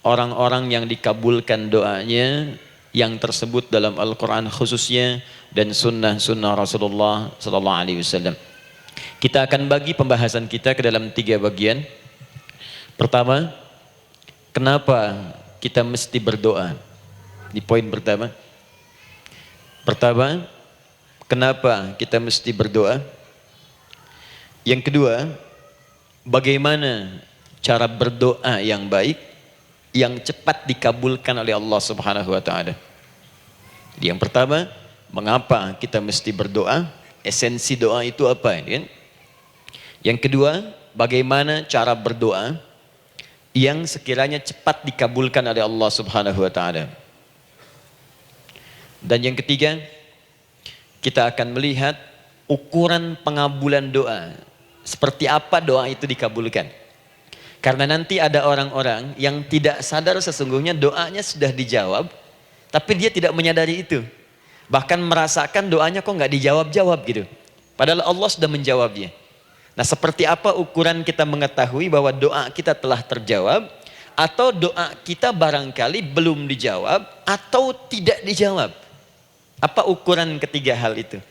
orang-orang yang dikabulkan doanya yang tersebut dalam Al-Quran khususnya dan sunnah-sunnah Rasulullah Sallallahu Alaihi Wasallam. Kita akan bagi pembahasan kita ke dalam 3 bagian. Pertama, kenapa kita mesti berdoa? Di poin pertama. Pertama, kenapa kita mesti berdoa? Yang kedua, bagaimana cara berdoa yang baik, yang cepat dikabulkan oleh Allah Subhanahu wa taala. Jadi yang pertama, mengapa kita mesti berdoa? Esensi doa itu apa, kan? Yang kedua, bagaimana cara berdoa yang sekiranya cepat dikabulkan oleh Allah Subhanahu wa taala. Dan yang ketiga, kita akan melihat ukuran pengabulan doa. Seperti apa doa itu dikabulkan. Karena nanti ada orang-orang yang tidak sadar sesungguhnya doanya sudah dijawab, tapi dia tidak menyadari itu. Bahkan merasakan doanya kok nggak dijawab-jawab gitu. Padahal Allah sudah menjawabnya. Nah, seperti apa ukuran kita mengetahui bahwa doa kita telah terjawab, atau doa kita barangkali belum dijawab, atau tidak dijawab. Apa ukuran ketiga hal itu?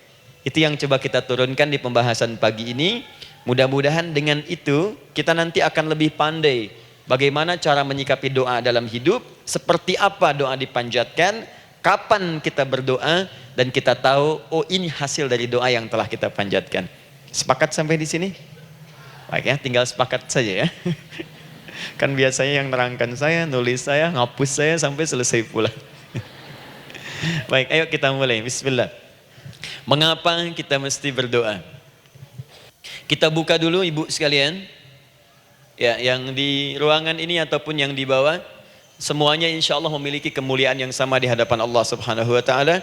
Itu yang coba kita turunkan di pembahasan pagi ini. Mudah-mudahan dengan itu kita nanti akan lebih pandai bagaimana cara menyikapi doa dalam hidup, seperti apa doa dipanjatkan, kapan kita berdoa, dan kita tahu oh ini hasil dari doa yang telah kita panjatkan. Sepakat sampai di sini? Baik ya, tinggal sepakat saja ya. Kan biasanya yang nerangkan saya, nulis saya, ngapus saya sampai selesai pula. Baik, ayo kita mulai. Bismillah. Mengapa kita mesti berdoa? Kita buka dulu ibu sekalian, ya, yang di ruangan ini ataupun yang di bawah, semuanya insya Allah memiliki kemuliaan yang sama di hadapan Allah Subhanahu Wa Taala,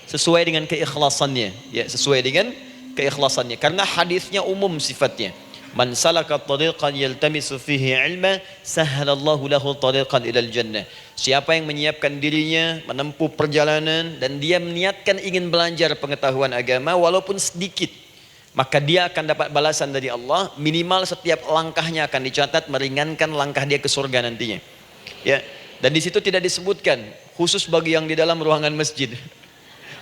sesuai dengan keikhlasannya, ya, sesuai dengan keikhlasannya. Karena hadisnya umum sifatnya. Man salaka tariqan yaltamisu fihi ilma, sahhalallahu lahu tariqan ilal jannah. Siapa yang menyiapkan dirinya menempuh perjalanan dan dia meniatkan ingin belajar pengetahuan agama walaupun sedikit, maka dia akan dapat balasan dari Allah. Minimal setiap langkahnya akan dicatat meringankan langkah dia ke surga nantinya. Ya, dan di situ tidak disebutkan khusus bagi yang di dalam ruangan masjid,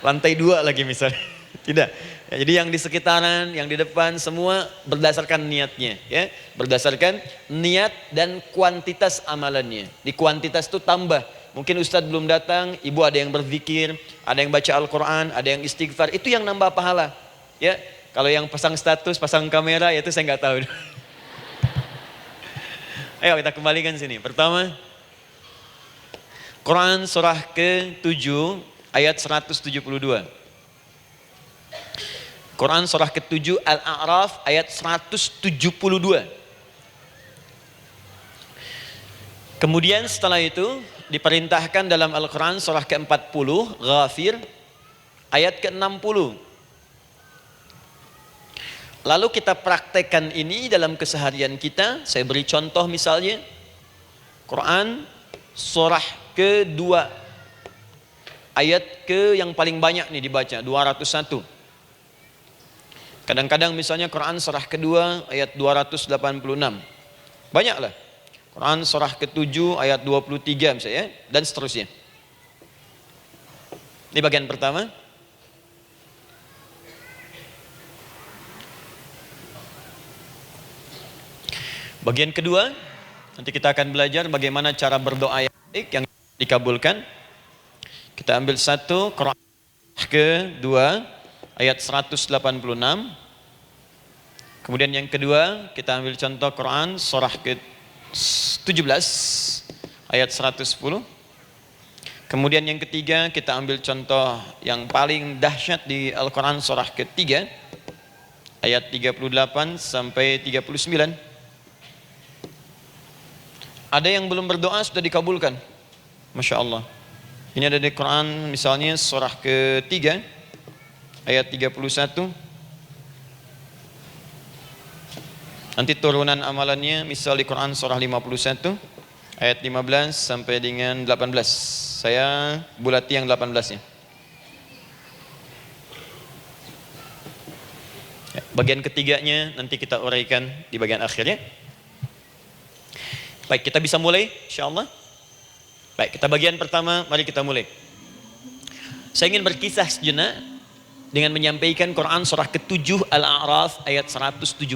lantai 2 lagi misalnya. Tidak. Ya, jadi yang di sekitaran, yang di depan semua berdasarkan niatnya, ya, berdasarkan niat dan kuantitas amalannya. Di kuantitas itu tambah. Mungkin Ustadz belum datang, ibu ada yang berzikir, ada yang baca Al-Quran, ada yang istighfar. Itu yang nambah pahala. Ya. Kalau yang pasang status, pasang kamera, ya itu saya nggak tahu. Ayo kita kembalikan sini. Pertama, Quran surah ke-7 ayat 172. Quran surah ke-7 Al-A'raf ayat 172. Kemudian setelah itu diperintahkan dalam Al-Quran surah ke-40 Ghafir ayat ke-60. Lalu kita praktekkan ini dalam keseharian kita. Saya beri contoh misalnya Quran surah ke-2 ayat ke yang paling banyak nih dibaca 201. Kadang-kadang misalnya Quran surah ke-2 ayat 286. Banyaklah. Quran surah ke-7 ayat 23 misalnya, dan seterusnya. Ini bagian pertama. Bagian kedua, nanti kita akan belajar bagaimana cara berdoa yang baik yang dikabulkan. Kita ambil satu, Quran ke-2 ayat 186. Kemudian yang kedua, kita ambil contoh Quran surah ke-17 ayat 110. Kemudian yang ketiga, kita ambil contoh yang paling dahsyat di Al-Quran surah ke-3 ayat 38 sampai 39. Ada yang belum berdoa sudah dikabulkan. Masya Allah. Ini ada di Quran misalnya surah ke-3 ayat 31. Nanti turunan amalannya misal di Quran surah 51 ayat 15 sampai dengan 18. Saya bulati yang 18-nya. Bagian ketiganya nanti kita uraikan di bagian akhirnya. Baik, kita bisa mulai insyaallah. Baik, kita bagian pertama, mari kita mulai. Saya ingin berkisah sejenak dengan menyampaikan Quran surah ke-7 Al-A'raf ayat 172.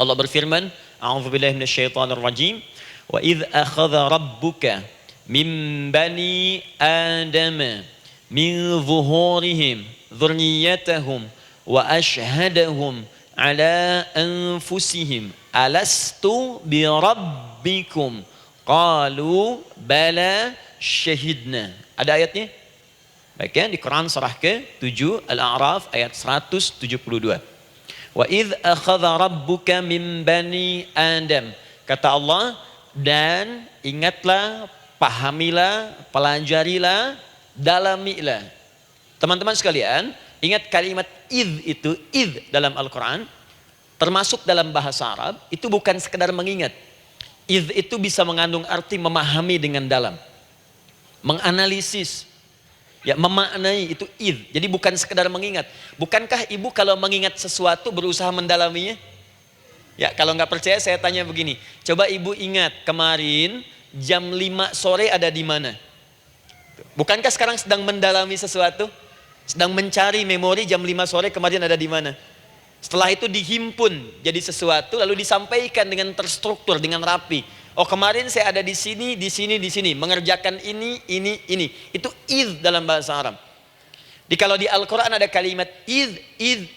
Allah berfirman, A'udzubillahi minasyaitonir rajim, wa idz akhadha rabbuka min bani adama min zuhurihim dzurriyyatahum wa ashhadahum ala anfusihim alastu bi rabbikum qalu bala syahidna. Ada ayatnya? Baik ya, di Quran surah ke-7 Al-A'raf ayat 172. Wa idz akhadha rabbuka min bani Adam. Kata Allah, dan ingatlah, pahamilah, pelajarilah, dalamilah. Teman-teman sekalian, ingat kalimat idz itu, idz dalam Al-Quran, termasuk dalam bahasa Arab, itu bukan sekedar mengingat. Idz itu bisa mengandung arti memahami dengan dalam. Menganalisis. Ya, memaknai itu idz. Jadi bukan sekedar mengingat. Bukankah ibu kalau mengingat sesuatu berusaha mendalaminya? Ya, kalau nggak percaya saya tanya begini. Coba ibu ingat kemarin jam 5 sore ada di mana? Bukankah sekarang sedang mendalami sesuatu? Sedang mencari memori jam 5 sore kemarin ada di mana? Setelah itu dihimpun jadi sesuatu lalu disampaikan dengan terstruktur, dengan rapi. Oh, kemarin saya ada di sini, di sini, di sini, mengerjakan ini. Itu idz dalam bahasa Arab. Jadi kalau di Al-Quran ada kalimat idz,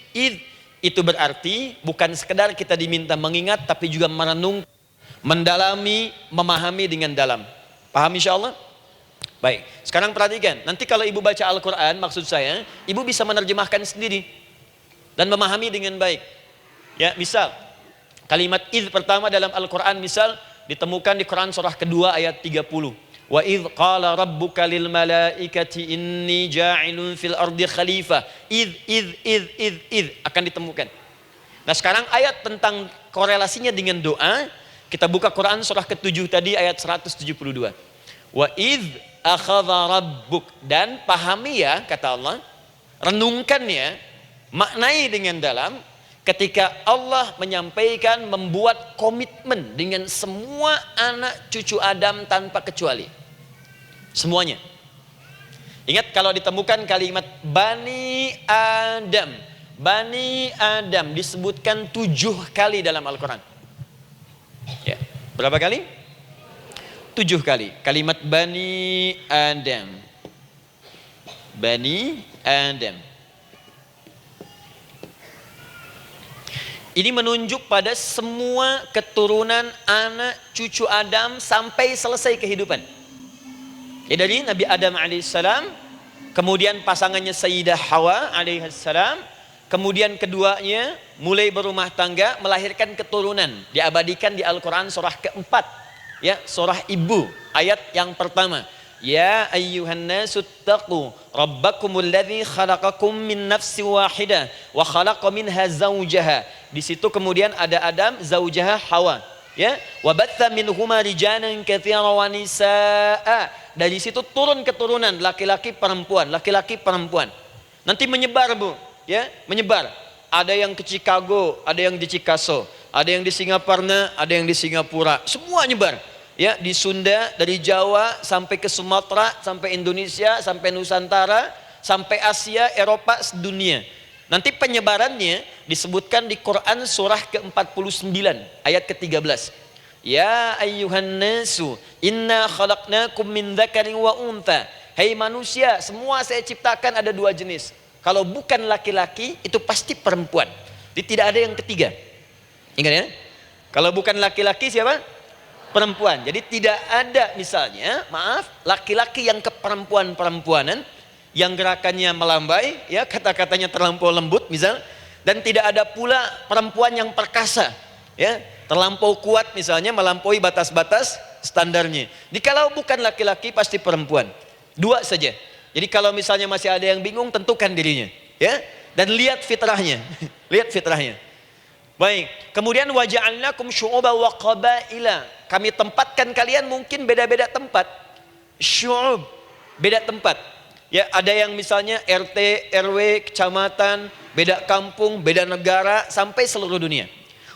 itu berarti bukan sekedar kita diminta mengingat, tapi juga merenung, mendalami, memahami dengan dalam. Paham insyaallah? Baik, sekarang perhatikan. Nanti kalau ibu baca Al-Quran, maksud saya, ibu bisa menerjemahkan sendiri dan memahami dengan baik. Ya, misal kalimat idz pertama dalam Al-Quran misal ditemukan di Quran surah kedua ayat 30. Wa idz qala rabbuka lil malaikati inni ja'ilun fil ardi khalifah. Idz akan ditemukan. Nah, sekarang ayat tentang korelasinya dengan doa, kita buka Quran surah ke-7 tadi ayat 172. Wa idz akhadha rabbuk, dan pahami ya kata Allah, renungkan ya, maknai dengan dalam. Ketika Allah menyampaikan, membuat komitmen dengan semua anak cucu Adam tanpa kecuali. Semuanya. Ingat kalau ditemukan kalimat Bani Adam. Bani Adam disebutkan 7 kali dalam Al-Quran. Ya. Berapa kali? 7 kali. Kalimat Bani Adam. Bani Adam. Ini menunjuk pada semua keturunan anak cucu Adam sampai selesai kehidupan. Ya, dari Nabi Adam alaihissalam, kemudian pasangannya Sayyidah Hawa alaihissalam, kemudian keduanya mulai berumah tangga, melahirkan keturunan. Diabadikan di Al-Quran surah keempat, ya, surah Ibu, ayat yang pertama. Ya ayyuhan nasu taqu rabbakumul ladzi khalaqakum min nafsin wahidah wa khalaqa minha zawjaha. Di situ kemudian ada Adam, zaujaha Hawa, ya. Wa batha minhuma rijalan katsiran wa nisaa. Dari situ turun keturunan laki-laki perempuan, laki-laki perempuan. Nanti menyebar, Bu, ya, menyebar. Ada yang ke Chicago, ada yang di Chicago, ada yang di Singaparna, ada yang di Singapura. Semua nyebar. Ya, di Sunda, dari Jawa sampai ke Sumatera, sampai Indonesia, sampai Nusantara, sampai Asia, Eropa, sedunia. Nanti penyebarannya disebutkan di Quran surah ke-49 ayat ke-13. Ya ayyuhan nasu inna khalaqnakum min dzakarin wa untha. Hai manusia, semua saya ciptakan ada 2 jenis. Kalau bukan laki-laki itu pasti perempuan. Jadi tidak ada yang ketiga. Ingat ya? Kalau bukan laki-laki siapa? Perempuan. Jadi tidak ada misalnya, maaf, laki-laki yang keperempuan-perempuanan yang gerakannya melambai, ya, kata-katanya terlampau lembut misal, dan tidak ada pula perempuan yang perkasa, ya, terlampau kuat misalnya, melampaui batas-batas standarnya. Jadi kalau bukan laki-laki pasti perempuan. 2 saja. Jadi kalau misalnya masih ada yang bingung, tentukan dirinya, ya, dan lihat fitrahnya. Lihat fitrahnya. Baik, kemudian waja'alnakum syu'uban wa qabaila. Kami tempatkan kalian mungkin beda-beda tempat. Syu'ub, beda tempat. Ya, ada yang misalnya RT, RW, kecamatan, beda kampung, beda negara, sampai seluruh dunia.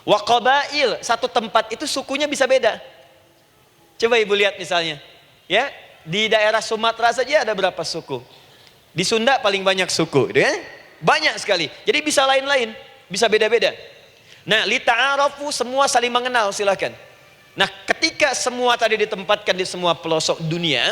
Wa qabail, satu tempat itu sukunya bisa beda. Coba ibu lihat misalnya, ya, di daerah Sumatera saja ada berapa suku? Di Sunda paling banyak suku, gitu ya? Banyak sekali. Jadi bisa lain-lain, bisa beda-beda. Nah, lita'arafu, semua saling mengenal, silakan. Nah, ketika semua tadi ditempatkan di semua pelosok dunia,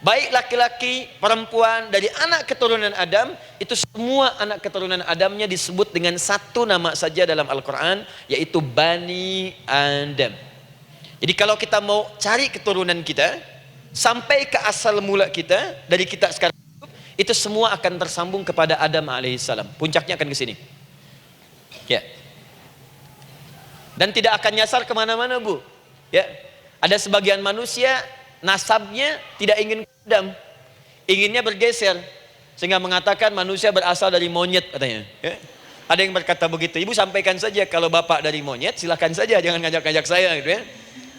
baik laki-laki, perempuan, dari anak keturunan Adam, itu semua anak keturunan Adamnya disebut dengan satu nama saja dalam Al-Quran, yaitu Bani Adam. Jadi kalau kita mau cari keturunan kita, sampai ke asal mula kita, dari kita sekarang, itu semua akan tersambung kepada Adam alaihissalam. Puncaknya akan ke sini. Ya. Dan tidak akan nyasar kemana-mana, Bu. Ya. Ada sebagian manusia, nasabnya tidak ingin Adam, inginnya bergeser, sehingga mengatakan manusia berasal dari monyet katanya. Ya. Ada yang berkata begitu. Ibu sampaikan saja kalau bapak dari monyet, silakan saja, jangan ngajak-ngajak saya, gitu ya.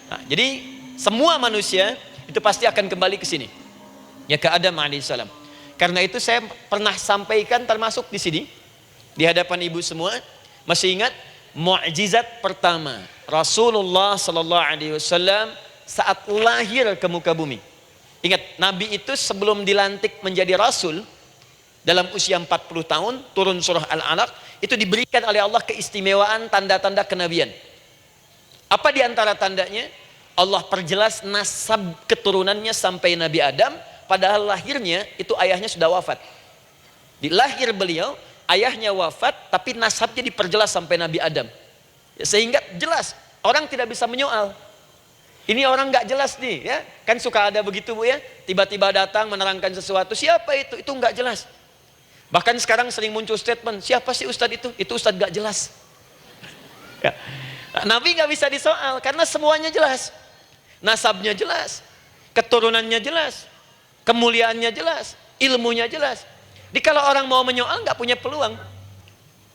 Nah, jadi semua manusia itu pasti akan kembali ke sini, ya, ke Adam alaihissalam. Karena itu saya pernah sampaikan termasuk di sini di hadapan ibu semua, masih ingat mukjizat pertama Rasulullah sallallahu alaihi wasallam saat lahir ke muka bumi. Ingat, Nabi itu sebelum dilantik menjadi Rasul dalam usia 40 tahun, turun surah Al-Alaq, itu diberikan oleh Allah keistimewaan tanda-tanda kenabian. Apa di antara tandanya? Allah perjelas nasab keturunannya sampai Nabi Adam, padahal lahirnya itu ayahnya sudah wafat. Di lahir beliau, ayahnya wafat, tapi nasabnya diperjelas sampai Nabi Adam. Sehingga jelas, orang tidak bisa menyoal. Ini orang nggak jelas nih, ya kan suka ada begitu, Bu, ya, tiba-tiba datang menerangkan sesuatu, siapa itu nggak jelas. Bahkan sekarang sering muncul statement, siapa sih ustadz itu ustadz nggak jelas. Ya. Nah, Nabi nggak bisa disoal karena semuanya jelas, nasabnya jelas, keturunannya jelas, kemuliaannya jelas, ilmunya jelas. Jadi kalau orang mau menyoal nggak punya peluang.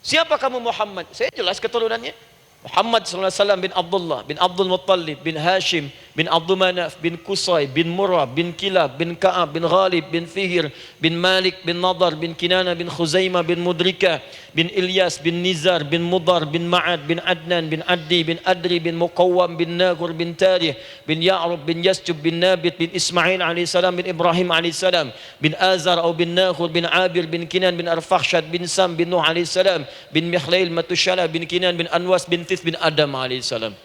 Siapa kamu Muhammad? Saya jelas keturunannya. Muhammad SAW bin Abdullah, bin Abdul Muttalib, bin Hashim, bin Abdul Manaf, bin Qusay, bin Murrah, bin Kilab, bin Ka'ab, bin Ghalib, bin Fihir, bin Malik, bin Nadar, bin Kinana, bin Khuzaimah, bin Mudrika, bin Ilyas, bin Nizar, bin Mudar, bin Ma'ad, bin Adnan, bin Addi, bin Adri, bin Muqawwam, bin Nagur, bin Tarih, bin Ya'rub, bin Yasjub, bin Nabit, bin Ismail alaihissalam, bin Ibrahim alaihissalam, bin Azar atau bin Nakhur, bin Abir, bin Kinan, bin Arfakhshad, bin Sam, bin Nuh alaihissalam, bin Mikhlail, Matushala, bin Kinan, bin Anwas, bin Tith, bin Adam alaihissalam.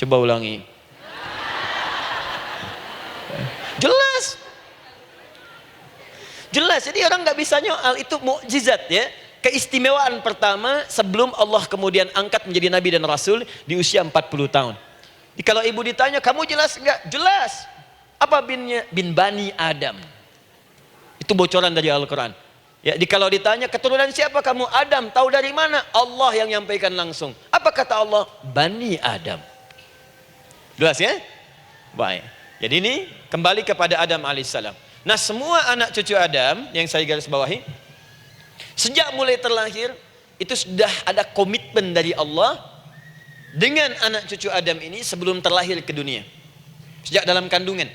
Coba ulangi. Jelas. Jelas. Jadi orang nggak bisa nyoal, itu mukjizat, ya. Keistimewaan pertama sebelum Allah kemudian angkat menjadi nabi dan rasul di usia 40 tahun. Jadi kalau ibu ditanya, kamu jelas enggak? Jelas. Apa binnya? Bin Bani Adam. Itu bocoran dari Al-Quran. Ya, kalau ditanya keturunan siapa kamu? Adam. Tahu dari mana? Allah yang nyampaikan langsung. Apa kata Allah? Bani Adam. Jelas, ya? Baik. Jadi ini kembali kepada Adam alaihissalam. Nah, semua anak cucu Adam yang saya garis bawahi, sejak mulai terlahir itu sudah ada komitmen dari Allah dengan anak cucu Adam ini sebelum terlahir ke dunia. Sejak dalam kandungan.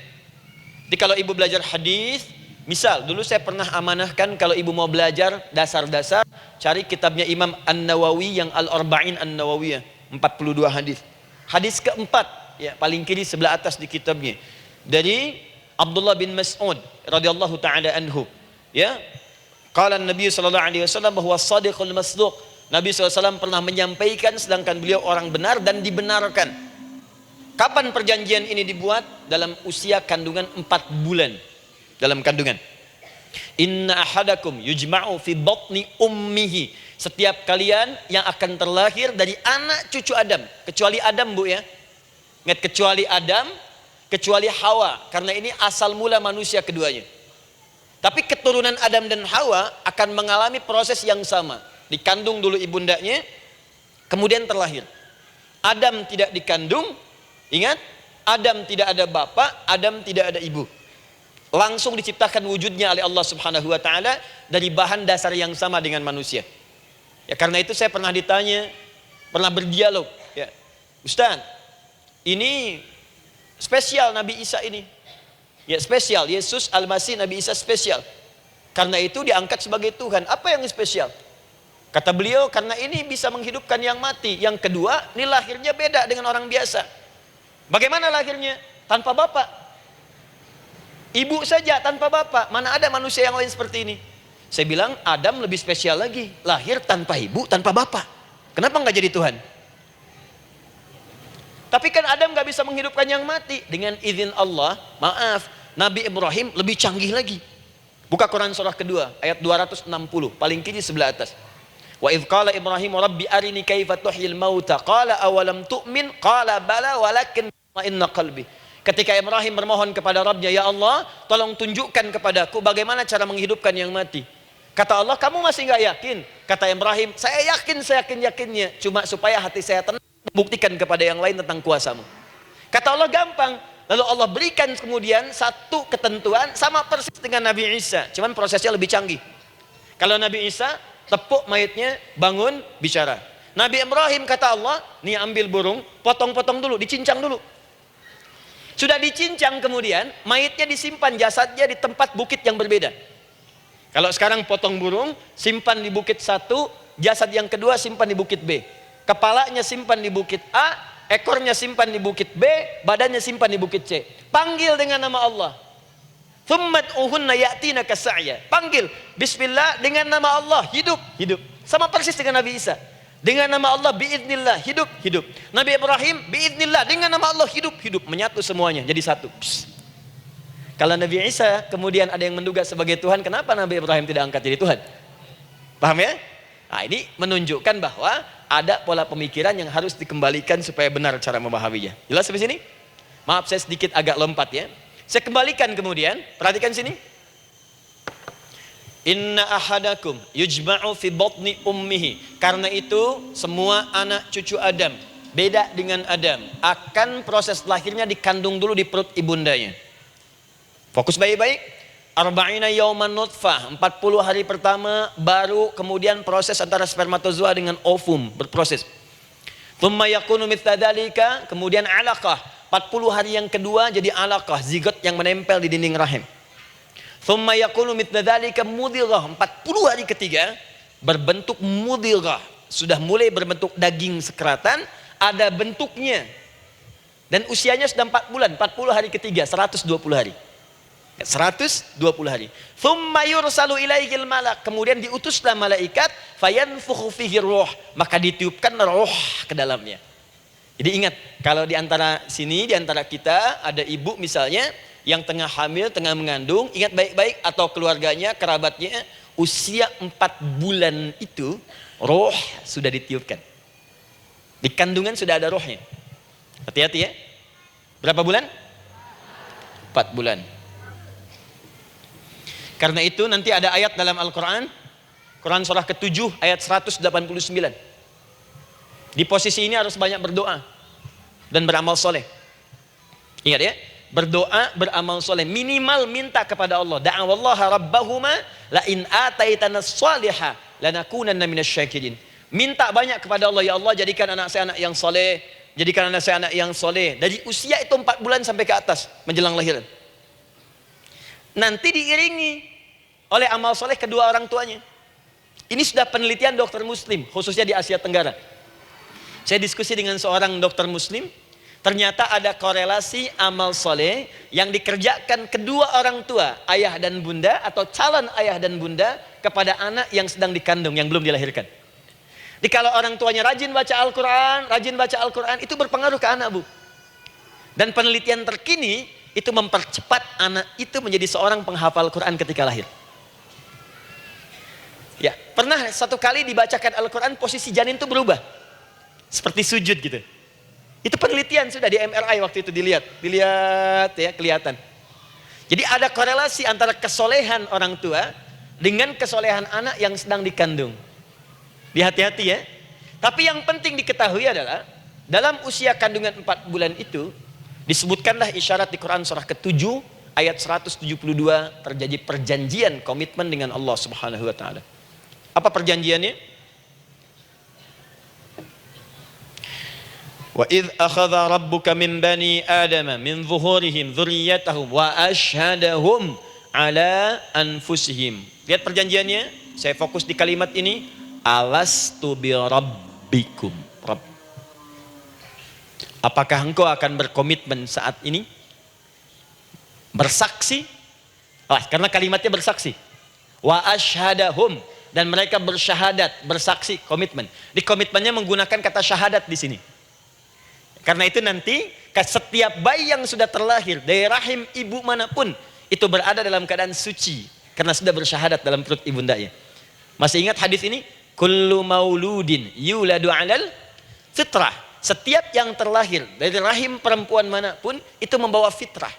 Jadi kalau ibu belajar hadis, misal dulu saya pernah amanahkan kalau ibu mau belajar dasar-dasar, cari kitabnya Imam An-Nawawi yang Al-Arba'in An-Nawawiyah, 42 hadis. Hadis keempat, ya, paling kiri sebelah atas di kitabnya, dari Abdullah bin Mas'ud radhiyallahu taala anhu, ya. Qala Nabi sallallahu alaihi wasallam bahwa shadiqul masduq. Nabi SAW pernah menyampaikan sedangkan beliau orang benar dan dibenarkan. Kapan perjanjian ini dibuat? Dalam usia kandungan 4 bulan. Dalam kandungan. Inna ahadakum yujma'u fi batni ummihi. Setiap kalian yang akan terlahir dari anak cucu Adam, kecuali Adam, Bu, ya. Ingat, kecuali Adam, kecuali Hawa, karena ini asal mula manusia keduanya. Tapi keturunan Adam dan Hawa akan mengalami proses yang sama. Dikandung dulu ibundanya, kemudian terlahir. Adam tidak dikandung, ingat, Adam tidak ada bapak, Adam tidak ada ibu. Langsung diciptakan wujudnya oleh Allah Subhanahu wa taala dari bahan dasar yang sama dengan manusia. Ya, karena itu saya pernah ditanya, pernah berdialog, ya. Ustaz, ini spesial Nabi Isa ini. Ya, spesial, Yesus Al-Masih Nabi Isa spesial. Karena itu diangkat sebagai Tuhan. Apa yang spesial? Kata beliau, karena ini bisa menghidupkan yang mati. Yang kedua, ini lahirnya beda dengan orang biasa. Bagaimana lahirnya? tanpa bapak. Ibu saja tanpa bapak. Mana ada manusia yang lain seperti ini? Saya bilang Adam lebih spesial lagi, lahir tanpa ibu, tanpa bapak. Kenapa nggak jadi Tuhan? Tapi kan Adam nggak bisa menghidupkan yang mati. Dengan izin Allah, maaf, Nabi Ibrahim lebih canggih lagi. Buka Quran surah kedua, ayat 260, paling kiri sebelah atas. Wa idh qala Ibrahim rabbi arini kaifa tuhyil mauta qala awalam tu'min qala bala walakin inna qalbi. Ketika Ibrahim bermohon kepada Rabbnya, ya Allah, tolong tunjukkan kepadaku bagaimana cara menghidupkan yang mati. Kata Allah, kamu masih nggak yakin? Kata Ibrahim, saya yakin-yakinnya. Cuma supaya hati saya tenang, membuktikan kepada yang lain tentang kuasamu. Kata Allah, gampang. Lalu Allah berikan kemudian satu ketentuan sama persis dengan Nabi Isa. Cuman prosesnya lebih canggih. Kalau Nabi Isa, tepuk mayatnya, bangun, bicara. Nabi Ibrahim kata Allah, nih ambil burung, potong-potong dulu, dicincang dulu. Sudah dicincang kemudian, mayatnya disimpan, jasadnya di tempat bukit yang berbeda. Kalau sekarang potong burung, simpan di bukit satu, jasad yang kedua simpan di bukit B. Kepalanya simpan di bukit A, ekornya simpan di bukit B, badannya simpan di bukit C. Panggil dengan nama Allah. Thummad'uhunna ya'tina kasa'ya. Panggil, bismillah, dengan nama Allah, hidup, hidup. Sama persis dengan Nabi Isa. Dengan nama Allah, biiznillah, hidup, hidup. Nabi Ibrahim, biiznillah, dengan nama Allah, hidup, hidup. Menyatu semuanya, jadi satu. Psst. Kalau Nabi Isa kemudian ada yang menduga sebagai Tuhan, kenapa Nabi Ibrahim tidak angkat jadi Tuhan? Paham ya? Nah, ini menunjukkan bahwa ada pola pemikiran yang harus dikembalikan supaya benar cara memahaminya. Jelas sampai sini? Maaf saya sedikit agak lompat ya. Saya kembalikan kemudian, perhatikan sini. Inna ahadakum yujma'u fi batni ummihi. Karena itu semua anak cucu Adam, beda dengan Adam, akan proses lahirnya dikandung dulu di perut ibundanya. Fokus baik-baik. Arba'ina yauman nutfah, 40 hari pertama baru kemudian proses antara spermatozoa dengan ovum berproses. Thumma yakunu mithla dzalika, kemudian alaqah, 40 hari yang kedua jadi alaqah, zigot yang menempel di dinding rahim. Thumma yakunu mithla dzalika mudghah, 40 hari ketiga berbentuk mudghah, sudah mulai berbentuk daging sekeratan, ada bentuknya. Dan usianya sudah 4 bulan, 40 hari ketiga, 120 hari. 120 hari. Thumma yursalu ilaihil malak, kemudian diutuslah malaikat, fayanfukhu fihi ruh, maka ditiupkan roh ke dalamnya. Jadi ingat, kalau di antara sini, di antara kita ada ibu misalnya yang tengah hamil, tengah mengandung, ingat baik-baik, atau keluarganya, kerabatnya, usia 4 bulan itu roh sudah ditiupkan. Di kandungan sudah ada rohnya. Hati-hati ya. Berapa bulan? 4 bulan. Karena itu nanti ada ayat dalam Al-Quran, Quran surah ke-7 ayat 189. Di posisi ini harus banyak berdoa dan beramal soleh. Ingat ya, berdoa, beramal soleh, minimal minta kepada Allah. Da'awallaha rabbahuma la in ataitana shaliha lanakunanna minasyakirin. Minta banyak kepada Allah, ya Allah jadikan anak saya anak yang soleh, jadikan anak saya anak yang soleh. Dari usia itu 4 bulan sampai ke atas menjelang lahiran. Nanti diiringi oleh amal soleh kedua orang tuanya. Ini sudah penelitian dokter muslim, khususnya di Asia Tenggara. Saya diskusi dengan seorang dokter muslim, ternyata ada korelasi amal soleh yang dikerjakan kedua orang tua, ayah dan bunda, atau calon ayah dan bunda, kepada anak yang sedang dikandung, yang belum dilahirkan. Jadi kalau orang tuanya rajin baca Al-Quran, itu berpengaruh ke anak, Bu. Dan penelitian terkini, itu mempercepat anak itu menjadi seorang penghafal Quran ketika lahir. Ya, pernah satu kali dibacakan Al-Quran, posisi janin itu berubah. Seperti sujud gitu. Itu penelitian sudah di MRI waktu itu dilihat ya, kelihatan. Jadi ada korelasi antara kesolehan orang tua dengan kesolehan anak yang sedang dikandung. Hati-hati ya. Tapi yang penting diketahui adalah, dalam usia kandungan 4 bulan itu, disebutkanlah isyarat di Quran surah ke-7 ayat 172 terjadi perjanjian komitmen dengan Allah Subhanahu wa taala. Apa perjanjiannya? Wa idz akhadha rabbuka min bani adama min zuhurihim dzurriyyatahum wa asyhadahum ala anfusihim. Lihat perjanjiannya, saya fokus di kalimat ini, alastu bi rabbikum. Rabb. Apakah engkau akan berkomitmen saat ini bersaksi, karena kalimatnya bersaksi. Wa asyhadahum, dan mereka bersyahadat, bersaksi, komitmen. Di komitmennya menggunakan kata syahadat di sini. Karena itu nanti setiap bayi yang sudah terlahir dari rahim ibu manapun itu berada dalam keadaan suci karena sudah bersyahadat dalam perut ibundanya. Masih ingat hadis ini? Kullu mauludin yuladu 'alal fitrah. Setiap yang terlahir dari rahim perempuan manapun itu membawa fitrah.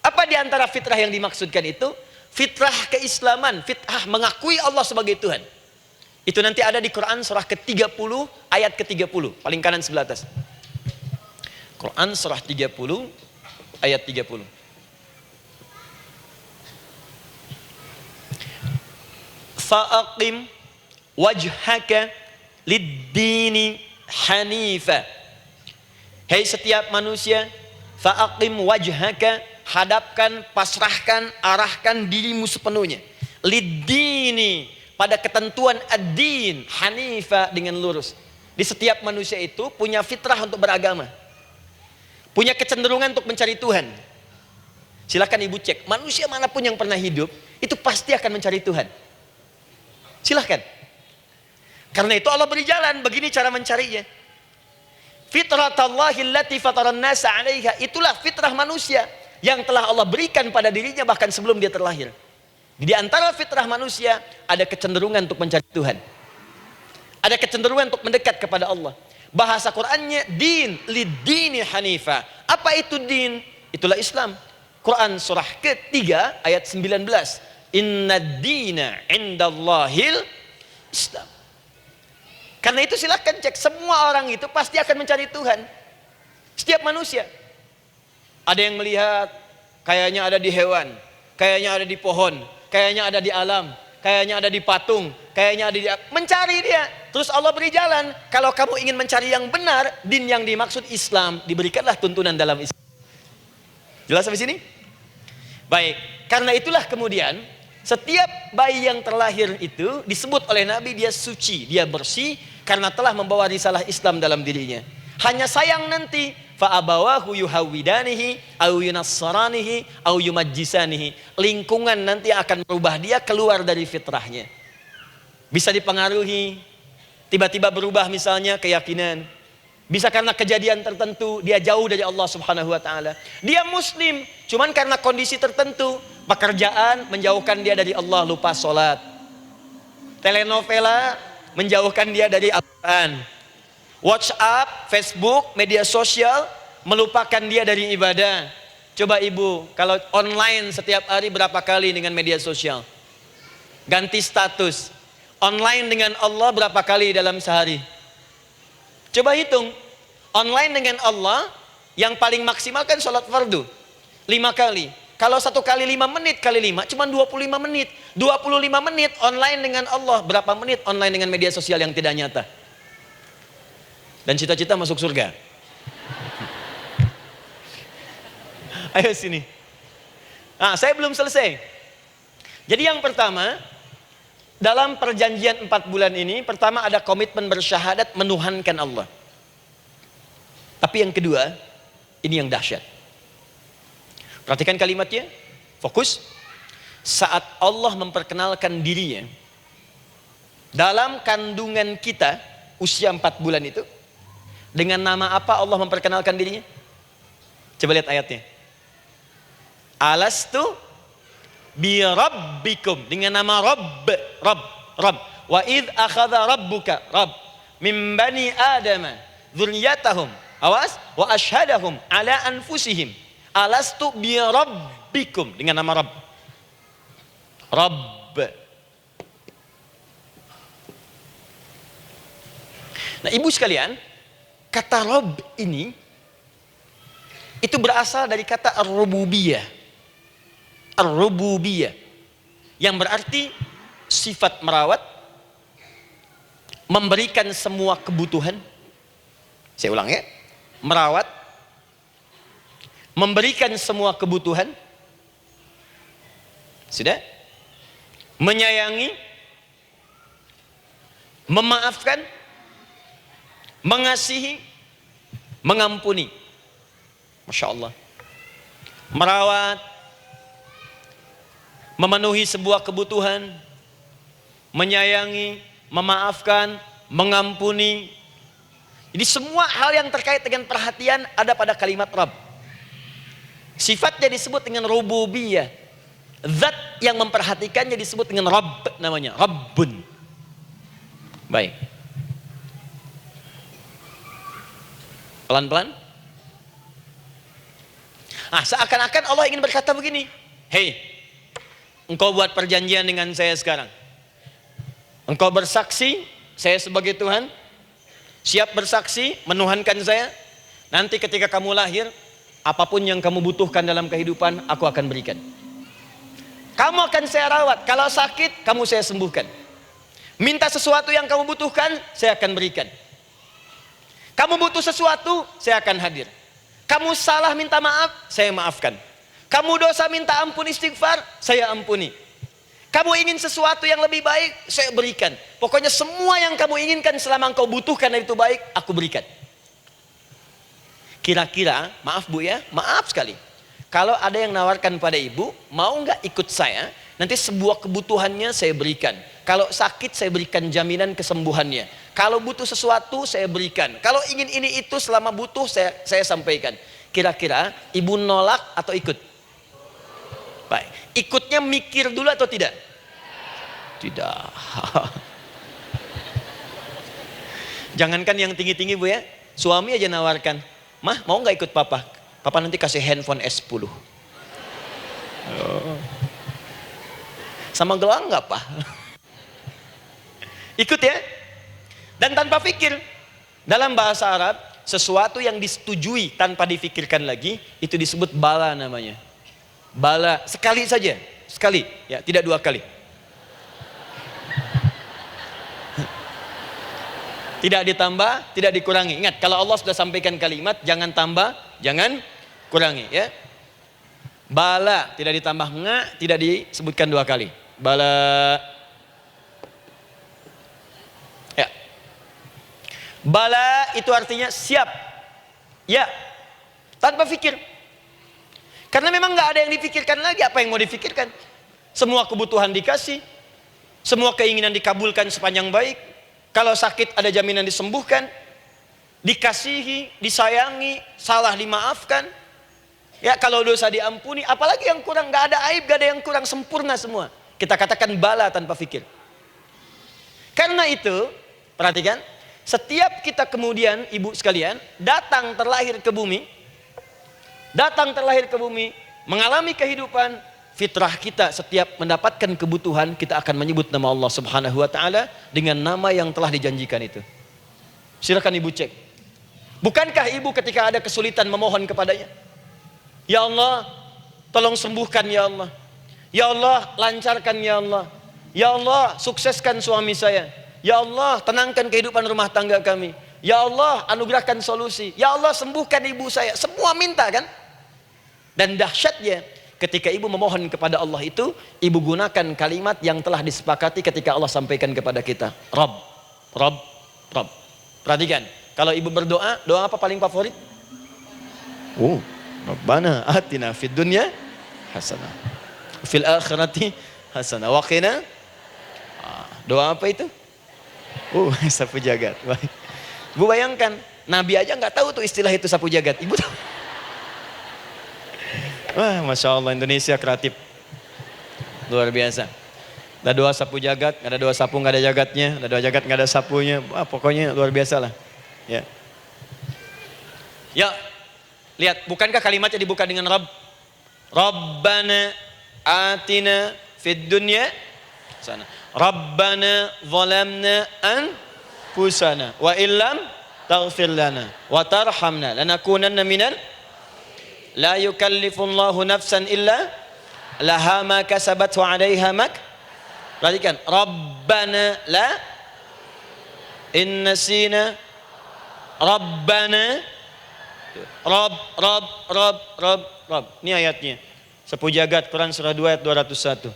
Apa di antara fitrah yang dimaksudkan itu? Fitrah keislaman, fitrah mengakui Allah sebagai Tuhan. Itu nanti ada di Quran surah ke-30 ayat ke-30, paling kanan sebelah atas. Quran surah 30 ayat 30. Fa'aqim wajhaka lid-dini hanifa. Hei setiap manusia, fa'aqim wajhaka, hadapkan, pasrahkan, arahkan dirimu sepenuhnya. Lid-dini, pada ketentuan ad-din, hanifa, dengan lurus. Di setiap manusia itu punya fitrah untuk beragama. Punya kecenderungan untuk mencari Tuhan. Silakan ibu cek, manusia manapun yang pernah hidup, itu pasti akan mencari Tuhan. Silakan. Karena itu Allah beri jalan, begini cara mencarinya. Fitratallahi allati fataran nasa 'alaiha, itulah fitrah manusia yang telah Allah berikan pada dirinya bahkan sebelum dia terlahir. Di antara fitrah manusia ada kecenderungan untuk mencari Tuhan. Ada kecenderungan untuk mendekat kepada Allah. Bahasa Qur'annya din, lid-dini hanifa. Apa itu din? Itulah Islam. Quran surah ke-3 ayat 19. Inna dina indallahil Islam. Karena itu silakan cek, semua orang itu pasti akan mencari Tuhan. Setiap manusia. Ada yang melihat kayaknya ada di hewan, kayaknya ada di pohon, kayaknya ada di alam, kayaknya ada di patung, kayaknya ada di... mencari dia. Terus Allah beri jalan. Kalau kamu ingin mencari yang benar, din yang dimaksud Islam, diberikanlah tuntunan dalam Islam. Jelas sampai sini? Baik, karena itulah kemudian setiap bayi yang terlahir itu disebut oleh Nabi dia suci, dia bersih karena telah membawa risalah Islam dalam dirinya. Hanya sayang nanti fa'abawahu yuhawidanihi au yunassaranihi au yumajjisanihi. Lingkungan nanti akan merubah dia keluar dari fitrahnya. Bisa dipengaruhi, tiba-tiba berubah misalnya keyakinan. Bisa karena kejadian tertentu dia jauh dari Allah Subhanahu wa taala. Dia muslim, cuman karena kondisi tertentu, pekerjaan menjauhkan dia dari Allah, lupa sholat. Telenovela menjauhkan dia dari Al-Quran. WhatsApp, Facebook, media sosial melupakan dia dari ibadah. Coba ibu, kalau online setiap hari berapa kali dengan media sosial? Ganti status. Online dengan Allah berapa kali dalam sehari? Coba hitung. Online dengan Allah yang paling maksimal kan sholat fardu 5 kali. Kalau 1 kali 5 menit kali 5 cuma 25 menit. 25 menit online dengan Allah. Berapa menit online dengan media sosial yang tidak nyata? Dan cita-cita masuk surga. Ayo sini. Nah, saya belum selesai. Jadi yang pertama, dalam perjanjian 4 bulan ini, pertama ada komitmen bersyahadat menuhankan Allah. Tapi yang kedua, ini yang dahsyat. Perhatikan kalimatnya, fokus. Saat Allah memperkenalkan dirinya, dalam kandungan kita, usia 4 bulan itu, dengan nama apa Allah memperkenalkan dirinya? Coba lihat ayatnya. Alastu bi rabbikum, dengan nama Rabb, Rabb. Wa idh akhadha rabbuka, Rabb, min bani Adama, dzurriyyatahum, awas, wa ashhadahum ala anfusihim. Alastu bi rabbikum, dengan nama Rabb. Rabb. Nah, ibu sekalian, kata Rabb ini itu berasal dari kata ar-rububiyah. Ar-rububiyah yang berarti sifat merawat, memberikan semua kebutuhan. Saya ulang ya. Merawat, memberikan semua kebutuhan. Sudah? Menyayangi, memaafkan, mengasihi, mengampuni. Masya Allah. Merawat, memenuhi sebuah kebutuhan, menyayangi, memaafkan, mengampuni. Jadi semua hal yang terkait dengan perhatian ada pada kalimat Rabb. Sifatnya disebut dengan rububiyah. Zat yang memperhatikannya disebut dengan Rabb, namanya Rabbun. Baik. Pelan-pelan. Seakan-akan Allah ingin berkata begini, hei, engkau buat perjanjian dengan saya sekarang. Engkau bersaksi, saya sebagai Tuhan, siap bersaksi, menuhankan saya. Nanti ketika kamu lahir, apapun yang kamu butuhkan dalam kehidupan, aku akan berikan. Kamu akan saya rawat, kalau sakit, kamu saya sembuhkan. Minta sesuatu yang kamu butuhkan, saya akan berikan. Kamu butuh sesuatu, saya akan hadir. Kamu salah minta maaf, saya maafkan. Kamu dosa minta ampun istighfar, saya ampuni. Kamu ingin sesuatu yang lebih baik, saya berikan. Pokoknya semua yang kamu inginkan selama engkau butuhkan dan itu baik, aku berikan. Kira-kira, maaf Bu ya, maaf sekali. Kalau ada yang nawarkan pada ibu, mau nggak ikut saya? Nanti sebuah kebutuhannya saya berikan. Kalau sakit saya berikan jaminan kesembuhannya. Kalau butuh sesuatu saya berikan. Kalau ingin ini itu selama butuh saya sampaikan. Kira-kira ibu nolak atau ikut? Baik. Ikutnya mikir dulu atau tidak? Tidak. Jangankan yang tinggi-tinggi Bu ya. Suami aja nawarkan. Mah mau nggak ikut papa? Papa nanti kasih handphone S10. Sama gelang nggak Pak? Ikut ya. Dan tanpa pikir. Dalam bahasa Arab, sesuatu yang disetujui tanpa difikirkan lagi, itu disebut bala namanya. Bala, sekali saja. Sekali, ya, tidak dua kali. Tidak ditambah, tidak dikurangi. Ingat, kalau Allah sudah sampaikan kalimat, jangan tambah, jangan kurangi, ya. Bala, tidak ditambah nga, tidak disebutkan dua kali. Bala. Ya. Bala itu artinya siap. Ya. Tanpa pikir. Karena memang nggak ada yang dipikirkan lagi. Apa yang mau dipikirkan? Semua kebutuhan dikasih. Semua keinginan dikabulkan sepanjang baik. Kalau sakit ada jaminan disembuhkan. Dikasihi, disayangi, salah dimaafkan. Ya, kalau dosa diampuni, apalagi yang kurang, nggak ada aib, nggak ada yang kurang, sempurna semua. Kita katakan bala tanpa fikir. Karena itu, perhatikan, setiap kita kemudian, ibu sekalian, datang terlahir ke bumi, mengalami kehidupan, fitrah kita setiap mendapatkan kebutuhan, kita akan menyebut nama Allah Subhanahu wa Ta'ala dengan nama yang telah dijanjikan itu. Silakan ibu cek. Bukankah ibu ketika ada kesulitan memohon kepadanya? Ya Allah, tolong sembuhkan ya Allah. Ya Allah, lancarkan ya Allah. Ya Allah, sukseskan suami saya. Ya Allah, tenangkan kehidupan rumah tangga kami. Ya Allah, anugerahkan solusi. Ya Allah, sembuhkan ibu saya. Semua minta kan? Dan dahsyatnya, ketika ibu memohon kepada Allah itu, ibu gunakan kalimat yang telah disepakati ketika Allah sampaikan kepada kita. Rabb, Rabb, Rabb. Perhatikan, kalau ibu berdoa, doa apa paling favorit? Rabbana atina fid dunya hasanah, fil akhirati hasanah, wa qina. Doa apa itu? Sapu jagat. Bu bayangkan, Nabi aja nggak tahu tuh istilah itu sapu jagat. Ibu tahu? Wah, Masya Allah, Indonesia kreatif. Luar biasa. Ada doa sapu jagat, nggak ada doa sapu nggak ada jagatnya, ada doa jagat nggak ada sapunya. Pokoknya luar biasa lah. Ya. Ya. Lihat, bukankah kalimatnya dibuka dengan Rabb? Rabbana atina fid dunya sana. Rabbana zalamna anfusana wa illam taghfir lana wa tarhamna lanakunanna minal la yukallifullahu nafsan illa laha ma kasabat wa 'alaiha mak. Perhatikan, Rabbana la innasina Rabbana Rabb. Ini ayatnya. Sapu jagat Quran surah 2 ayat 201.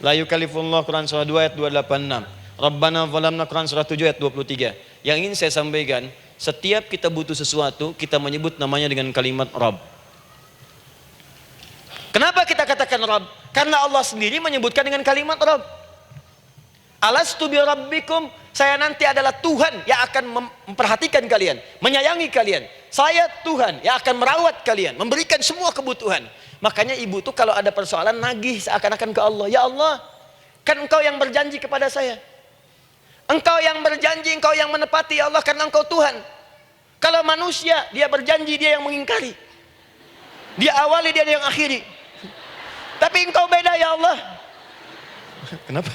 La yukallifullah Quran surah 2 ayat 286. Rabbana zalamna Quran surah 7 ayat 23. Yang ingin saya sampaikan, setiap kita butuh sesuatu, kita menyebut namanya dengan kalimat Rabb. Kenapa kita katakan Rabb? Karena Allah sendiri menyebutkan dengan kalimat Rabb. Alastu bi rabbikum, saya nanti adalah Tuhan yang akan memperhatikan kalian, menyayangi kalian. Saya Tuhan yang akan merawat kalian, memberikan semua kebutuhan. Makanya ibu tuh kalau ada persoalan nagih seakan-akan ke Allah. Ya Allah, kan engkau yang berjanji kepada saya. Engkau yang berjanji, engkau yang menepati ya Allah, karena engkau Tuhan. Kalau manusia, dia berjanji, dia yang mengingkari. Dia awali, dia yang akhiri. Tapi engkau beda ya Allah. Kenapa?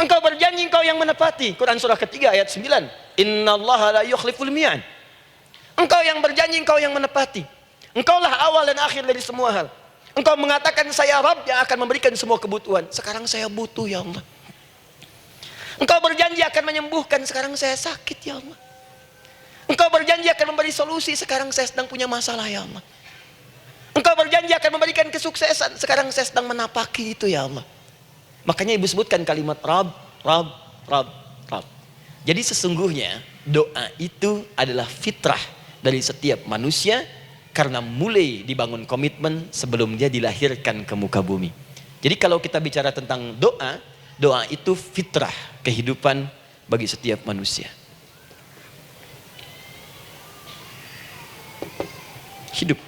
Engkau berjanji, engkau yang menepati. Quran surah ketiga ayat 9. Innallaha la yukhliful mi'ad. Engkau yang berjanji, engkau yang menepati. Engkaulah awal dan akhir dari semua hal. Engkau mengatakan saya Rabb yang akan memberikan semua kebutuhan. Sekarang saya butuh ya Allah. Engkau berjanji akan menyembuhkan, sekarang saya sakit ya Allah. Engkau berjanji akan memberi solusi, sekarang saya sedang punya masalah ya Allah. Engkau berjanji akan memberikan kesuksesan, sekarang saya sedang menapaki itu ya Allah. Makanya ibu sebutkan kalimat Rabb, Rabb, Rabb, Rabb. Jadi sesungguhnya doa itu adalah fitrah dari setiap manusia, karena mulai dibangun komitmen sebelum dia dilahirkan ke muka bumi. Jadi kalau kita bicara tentang doa, doa itu fitrah kehidupan bagi setiap manusia. Hidup.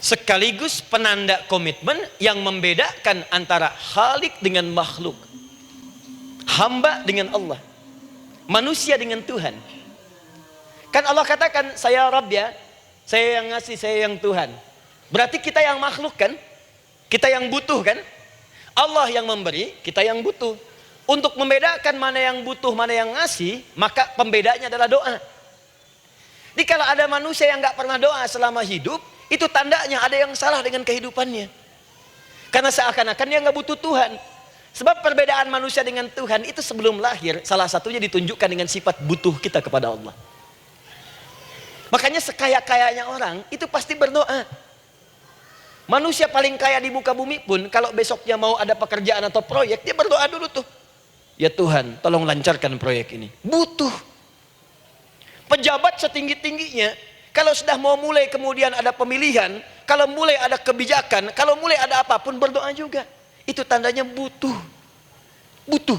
Sekaligus penanda komitmen yang membedakan antara Khalik dengan makhluk, hamba dengan Allah, manusia dengan Tuhan. Kan Allah katakan saya Rabb ya, saya yang ngasih, saya yang Tuhan. Berarti kita yang makhluk kan, kita yang butuh kan. Allah yang memberi, kita yang butuh. Untuk membedakan mana yang butuh, mana yang ngasih, maka pembedanya adalah doa. Jadi kalau ada manusia yang nggak pernah doa selama hidup, itu tandanya ada yang salah dengan kehidupannya. Karena seakan-akan dia nggak butuh Tuhan. Sebab perbedaan manusia dengan Tuhan itu sebelum lahir, salah satunya ditunjukkan dengan sifat butuh kita kepada Allah. Makanya sekaya-kayanya orang itu pasti berdoa. Manusia paling kaya di muka bumi pun kalau besoknya mau ada pekerjaan atau proyek, dia berdoa dulu tuh. Ya Tuhan, tolong lancarkan proyek ini. Butuh. Pejabat setinggi-tingginya, kalau sudah mau mulai kemudian ada pemilihan, kalau mulai ada kebijakan, kalau mulai ada apapun berdoa juga. Itu tandanya butuh. Butuh.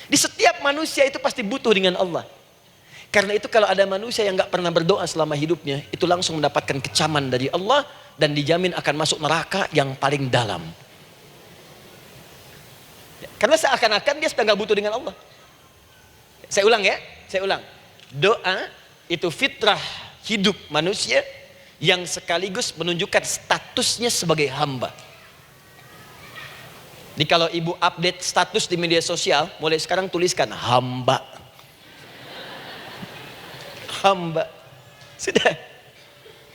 Di setiap manusia itu pasti butuh dengan Allah. Karena itu kalau ada manusia yang nggak pernah berdoa selama hidupnya, itu langsung mendapatkan kecaman dari Allah dan dijamin akan masuk neraka yang paling dalam. Karena seakan-akan dia sudah nggak butuh dengan Allah. Saya ulang ya, saya ulang. Doa itu fitrah hidup manusia yang sekaligus menunjukkan statusnya sebagai hamba. Jadi kalau ibu update status di media sosial, mulai sekarang tuliskan hamba. Hamba. Sudah.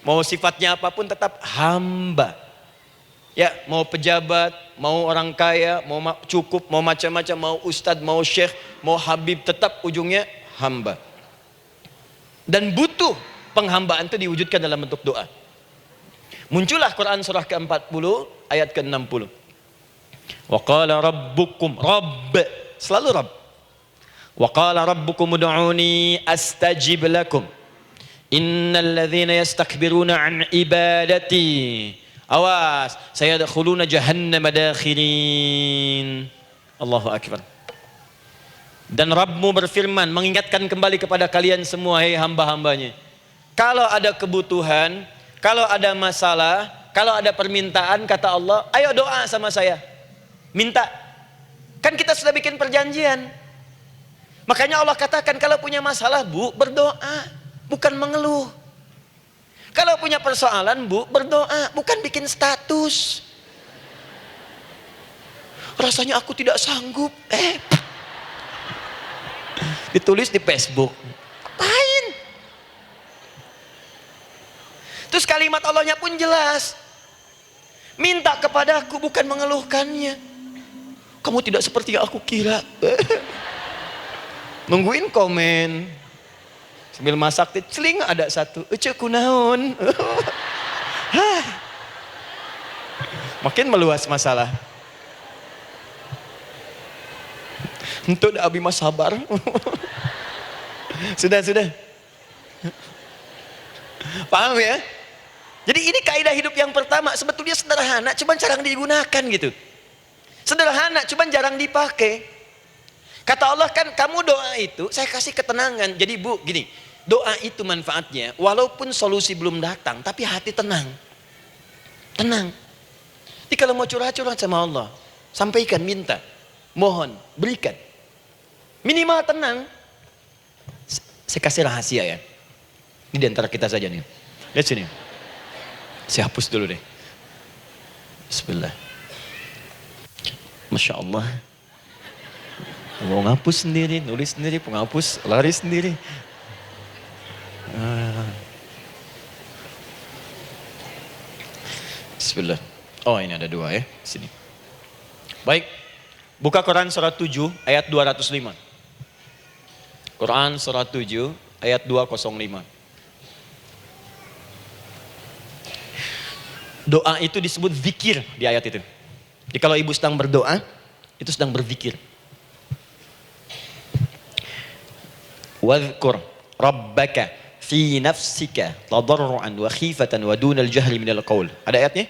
Mau sifatnya apapun tetap hamba. Ya, mau pejabat, mau orang kaya, mau cukup, mau macam-macam, mau ustadz, mau syekh, mau habib, tetap ujungnya hamba. Dan butuh penghambaan itu diwujudkan dalam bentuk doa. Muncullah Quran surah ke-40 ayat ke-60. Wa qala rabbukum, Rabb, selalu Rabb. Wa qala rabbukum ud'uni astajib lakum. Innal ladzina yastakbiruna an ibadati, awas, sayadkhuluna jahannama dakhirin. Allahu akbar. Dan Rabbmu berfirman, mengingatkan kembali kepada kalian semua, hei hamba-hambanya. Kalau ada kebutuhan, kalau ada masalah, kalau ada permintaan, kata Allah, ayo doa sama saya. Minta. Kan kita sudah bikin perjanjian. Makanya Allah katakan kalau punya masalah bu, berdoa, bukan mengeluh. Kalau punya persoalan bu, berdoa, bukan bikin status. Rasanya aku tidak sanggup. Ditulis di Facebook. Apain? Terus kalimat Allahnya pun jelas. Minta kepadaku, bukan mengeluhkannya. Kamu tidak seperti yang aku kira. Nungguin komen. Sambil masak, celing ada satu. Ece kunaon. Makin meluas masalah. Untuk abi mas sabar. Sudah. Paham ya? Jadi ini kaidah hidup yang pertama, sebetulnya sederhana, cuman jarang digunakan gitu. Sederhana, cuman jarang dipakai. Kata Allah kan, kamu doa itu, saya kasih ketenangan. Jadi Bu, gini, doa itu manfaatnya, walaupun solusi belum datang, tapi hati tenang. Tenang. Jadi kalau mau curhat-curhat sama Allah, sampaikan, minta, mohon, berikan. Minimal tenang. Saya kasih rahasia ya. Ini di antara kita saja nih. Lihat sini. Saya hapus dulu deh. Bismillah. Masya Allah. Mau ngapus sendiri, nulis sendiri, penghapus, lari sendiri. Bismillah. Oh ini ada dua ya. Sini. Baik. Buka Quran surat 7 ayat 205. Quran surat 7 ayat 205. Doa itu disebut zikir di ayat itu. Jadi kalau ibu sedang berdoa, itu sedang berzikir. Wadhkur rabbaka fi nafsika tadarruan wa khifatan wa dunal jahri minal qaul. Ada ayatnya?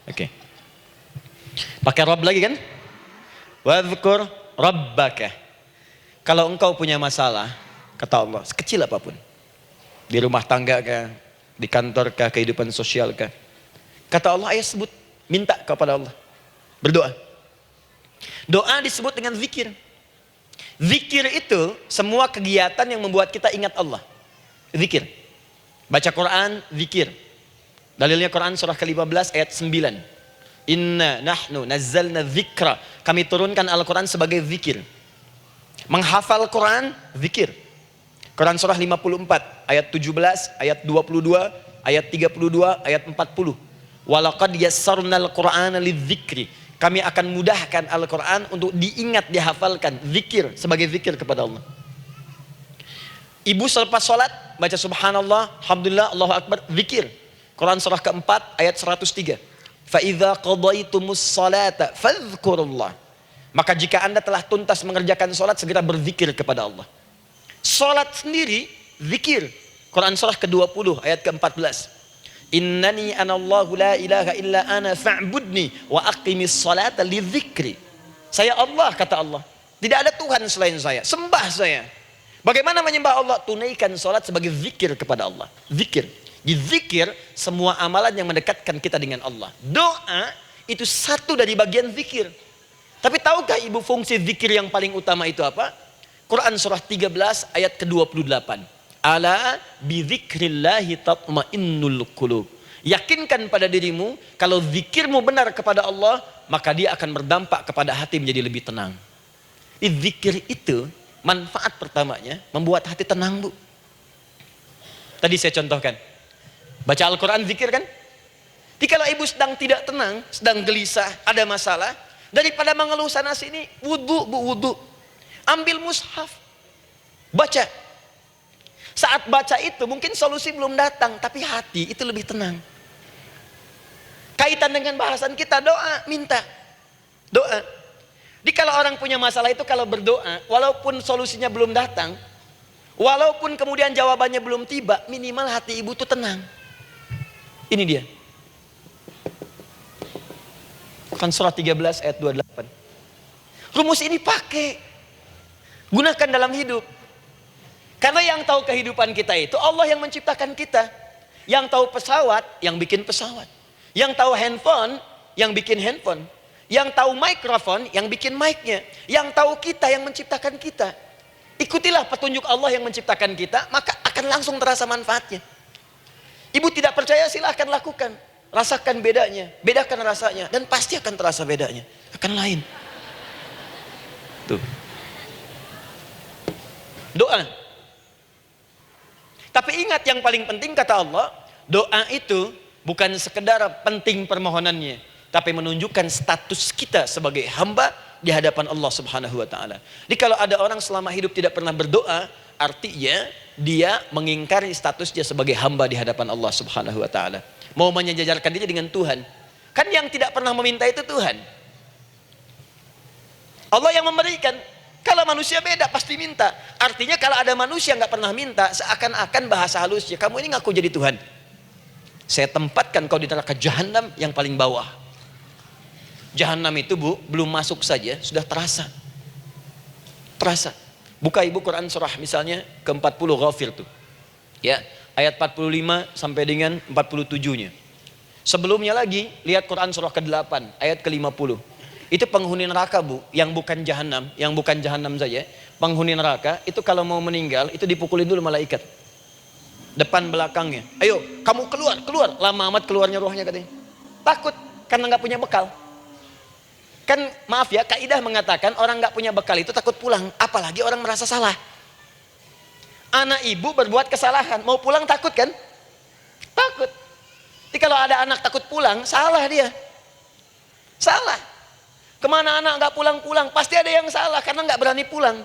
Oke. Pakai Rabb lagi kan? Wadhkur rabbaka. Kalau engkau punya masalah, kata Allah, sekecil apapun. Di rumah tangga kah, di kantor kah, kehidupan sosial kah. Kata Allah, ayat sebut, minta kepada Allah. Berdoa. Doa disebut dengan zikir. Zikir itu semua kegiatan yang membuat kita ingat Allah. Zikir. Baca Quran, zikir. Dalilnya Quran surah ke-15 ayat 9. Inna nahnu nazzalna dzikra. Kami turunkan Al-Quran sebagai zikir. Menghafal Quran, zikir. Quran surah 54 ayat 17, ayat 22, ayat 32, ayat 40. Walaqad yassarnal Qur'ana lidzikri. Kami akan mudahkan Al-Quran untuk diingat, dihafalkan. Zikir, sebagai zikir kepada Allah. Ibu selepas sholat, baca subhanallah, alhamdulillah, Allahu Akbar, zikir. Quran surah keempat, ayat 103. فَإِذَا قَضَيْتُمُ الصَّلَاةَ فَاذْكُرُوا اللَّهَ. Maka jika anda telah tuntas mengerjakan sholat, segera berzikir kepada Allah. Sholat sendiri, zikir. Quran surah ke-20, ayat ke-14. Innani anallahu la ilaha illa ana fa'budni wa aqimis salata lidzikri. Saya Allah, kata Allah. Tidak ada Tuhan selain saya. Sembah saya. Bagaimana menyembah Allah? Tunaikan salat sebagai zikir kepada Allah. Zikir. Di zikir semua amalan yang mendekatkan kita dengan Allah. Doa itu satu dari bagian zikir. Tapi tahukah ibu fungsi zikir yang paling utama itu apa? Quran surah 13 ayat ke-28. Ala bidzikrillahi tatmainnul qulub. Yakinkan pada dirimu, kalau zikirmu benar kepada Allah, maka dia akan berdampak kepada hati menjadi lebih tenang. Zikir itu manfaat pertamanya membuat hati tenang, Bu. Tadi saya contohkan. Baca Al-Quran zikir kan? Jadi kalau ibu sedang tidak tenang, sedang gelisah, ada masalah, daripada mengeluh sana sini, wudu, Bu, wudu. Ambil mushaf. Baca. Saat baca itu mungkin solusi belum datang, tapi hati itu lebih tenang. Kaitan dengan bahasan kita, doa, minta. Doa. Jadi kalau orang punya masalah itu kalau berdoa, walaupun solusinya belum datang, walaupun kemudian jawabannya belum tiba, minimal hati ibu itu tenang. Ini dia. Quran surah 13 ayat 28. Rumus ini pakai. Gunakan dalam hidup. Karena yang tahu kehidupan kita itu Allah yang menciptakan kita. Yang tahu pesawat, yang bikin pesawat. Yang tahu handphone, yang bikin handphone. Yang tahu mikrofon, yang bikin mic-nya. Yang tahu kita, yang menciptakan kita. Ikutilah petunjuk Allah yang menciptakan kita, maka akan langsung terasa manfaatnya. Ibu tidak percaya, silahkan lakukan. Rasakan bedanya, bedakan rasanya, dan pasti akan terasa bedanya. Akan lain. Tuh. Doa. Tapi ingat yang paling penting kata Allah, doa itu bukan sekedar penting permohonannya, tapi menunjukkan status kita sebagai hamba di hadapan Allah Subhanahu wa taala. Jadi kalau ada orang selama hidup tidak pernah berdoa, artinya dia mengingkari status dia sebagai hamba di hadapan Allah Subhanahu wa taala. Mau menyejajarkan diri dengan Tuhan. Kan yang tidak pernah meminta itu Tuhan. Allah yang memberikan. Kalau manusia beda, pasti minta. Artinya kalau ada manusia nggak pernah minta, seakan-akan bahasa halusnya, kamu ini ngaku jadi Tuhan. Saya tempatkan kau di neraka jahanam yang paling bawah. Jahanam itu bu, belum masuk saja, sudah terasa. Terasa. Buka ibu Quran surah misalnya ke-40 Ghafir tuh. Ya, ayat 45 sampai dengan 47-nya. Sebelumnya lagi, lihat Quran surah ke-8, ayat ke-50. Itu penghuni neraka bu, yang bukan jahanam saja, penghuni neraka itu kalau mau meninggal itu dipukulin dulu malaikat, depan belakangnya. Ayo, kamu keluar. Lama amat keluarnya rohnya katanya. Takut karena nggak punya bekal. Kan maaf ya, kaidah mengatakan orang nggak punya bekal itu takut pulang, apalagi orang merasa salah. Anak ibu berbuat kesalahan, mau pulang takut kan? Takut. Jadi kalau ada anak takut pulang, salah dia. Salah. Kemana anak nggak pulang-pulang, pasti ada yang salah karena nggak berani pulang.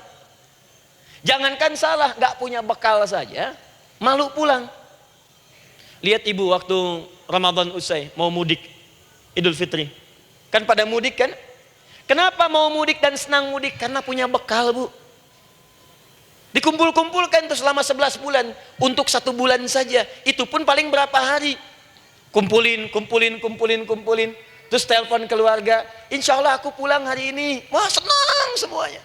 Jangankan salah, nggak punya bekal saja, malu pulang. Lihat ibu waktu Ramadan usai, mau mudik, Idul Fitri. Kan pada mudik kan? Kenapa mau mudik dan senang mudik? Karena punya bekal bu. Dikumpul-kumpulkan tuh selama 11 bulan. Untuk 1 bulan saja, itu pun paling berapa hari. Kumpulin. Terus telepon keluarga, insya Allah aku pulang hari ini. Wah senang semuanya.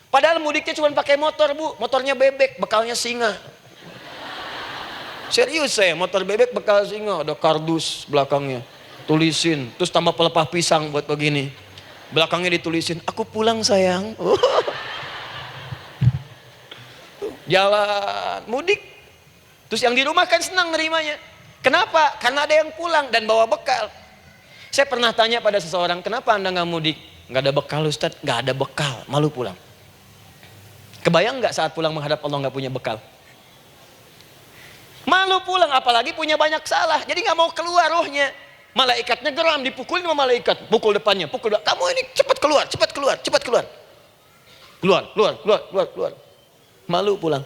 Padahal mudiknya cuma pakai motor bu, motornya bebek, bekalnya singa. Serius saya, motor bebek bekal singa, ada kardus belakangnya, tulisin, terus tambah pelepah pisang buat begini. Belakangnya ditulisin, aku pulang sayang. Jalan, mudik. Terus yang di rumah kan senang nerimanya. Kenapa? Karena ada yang pulang dan bawa bekal. Saya pernah tanya pada seseorang, kenapa anda nggak mudik? Nggak ada bekal Ustaz, nggak ada bekal, malu pulang. Kebayang nggak saat pulang menghadap Allah nggak punya bekal? Malu pulang, apalagi punya banyak salah, jadi nggak mau keluar rohnya. Malaikatnya geram, dipukulin sama malaikat, pukul depannya, pukul depan. Kamu ini cepat keluar. Keluar. Malu pulang.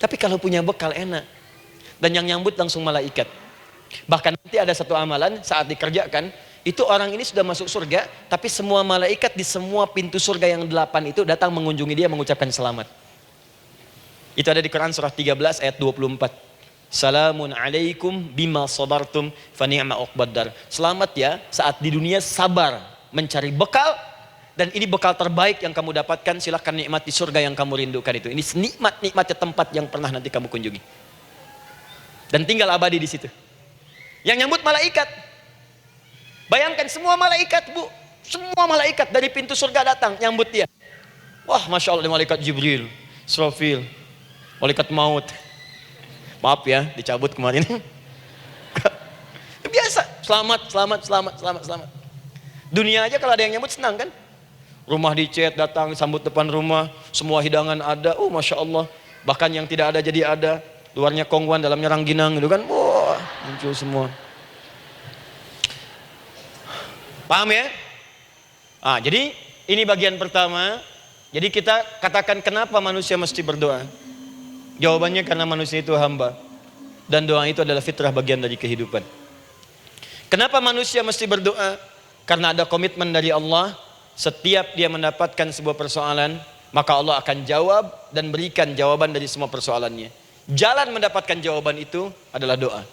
Tapi kalau punya bekal enak. Dan yang nyambut langsung malaikat. Bahkan nanti ada satu amalan saat dikerjakan, itu orang ini sudah masuk surga, tapi semua malaikat di semua pintu surga yang 8 itu datang mengunjungi dia mengucapkan selamat. Itu ada di Quran surah 13 ayat 24. Salamun alaikum bima sabartum fa ni'ma uqbaddar. Selamat ya saat di dunia sabar mencari bekal, dan ini bekal terbaik yang kamu dapatkan, silahkan nikmati surga yang kamu rindukan itu. Ini nikmatnya tempat yang pernah nanti kamu kunjungi. Dan tinggal abadi di situ. Yang nyambut malaikat. Bayangkan semua malaikat bu, semua malaikat dari pintu surga datang nyambut dia. Wah masya Allah, malaikat Jibril, Israfil, malaikat maut. Maaf ya dicabut kemarin. Biasa, selamat. Dunia aja kalau ada yang nyambut senang kan? Rumah dicat, datang sambut depan rumah, semua hidangan ada. Oh masya Allah. Bahkan yang tidak ada jadi ada. Luarnya kongguan, dalamnya rangginang gitu kan. Wah, muncul semua. Paham ya? Jadi ini bagian pertama. Jadi kita katakan kenapa manusia mesti berdoa? Jawabannya karena manusia itu hamba. Dan doa itu adalah fitrah, bagian dari kehidupan. Kenapa manusia mesti berdoa? Karena ada komitmen dari Allah. Setiap dia mendapatkan sebuah persoalan, maka Allah akan jawab dan berikan jawaban dari semua persoalannya. Jalan mendapatkan jawaban itu adalah doa.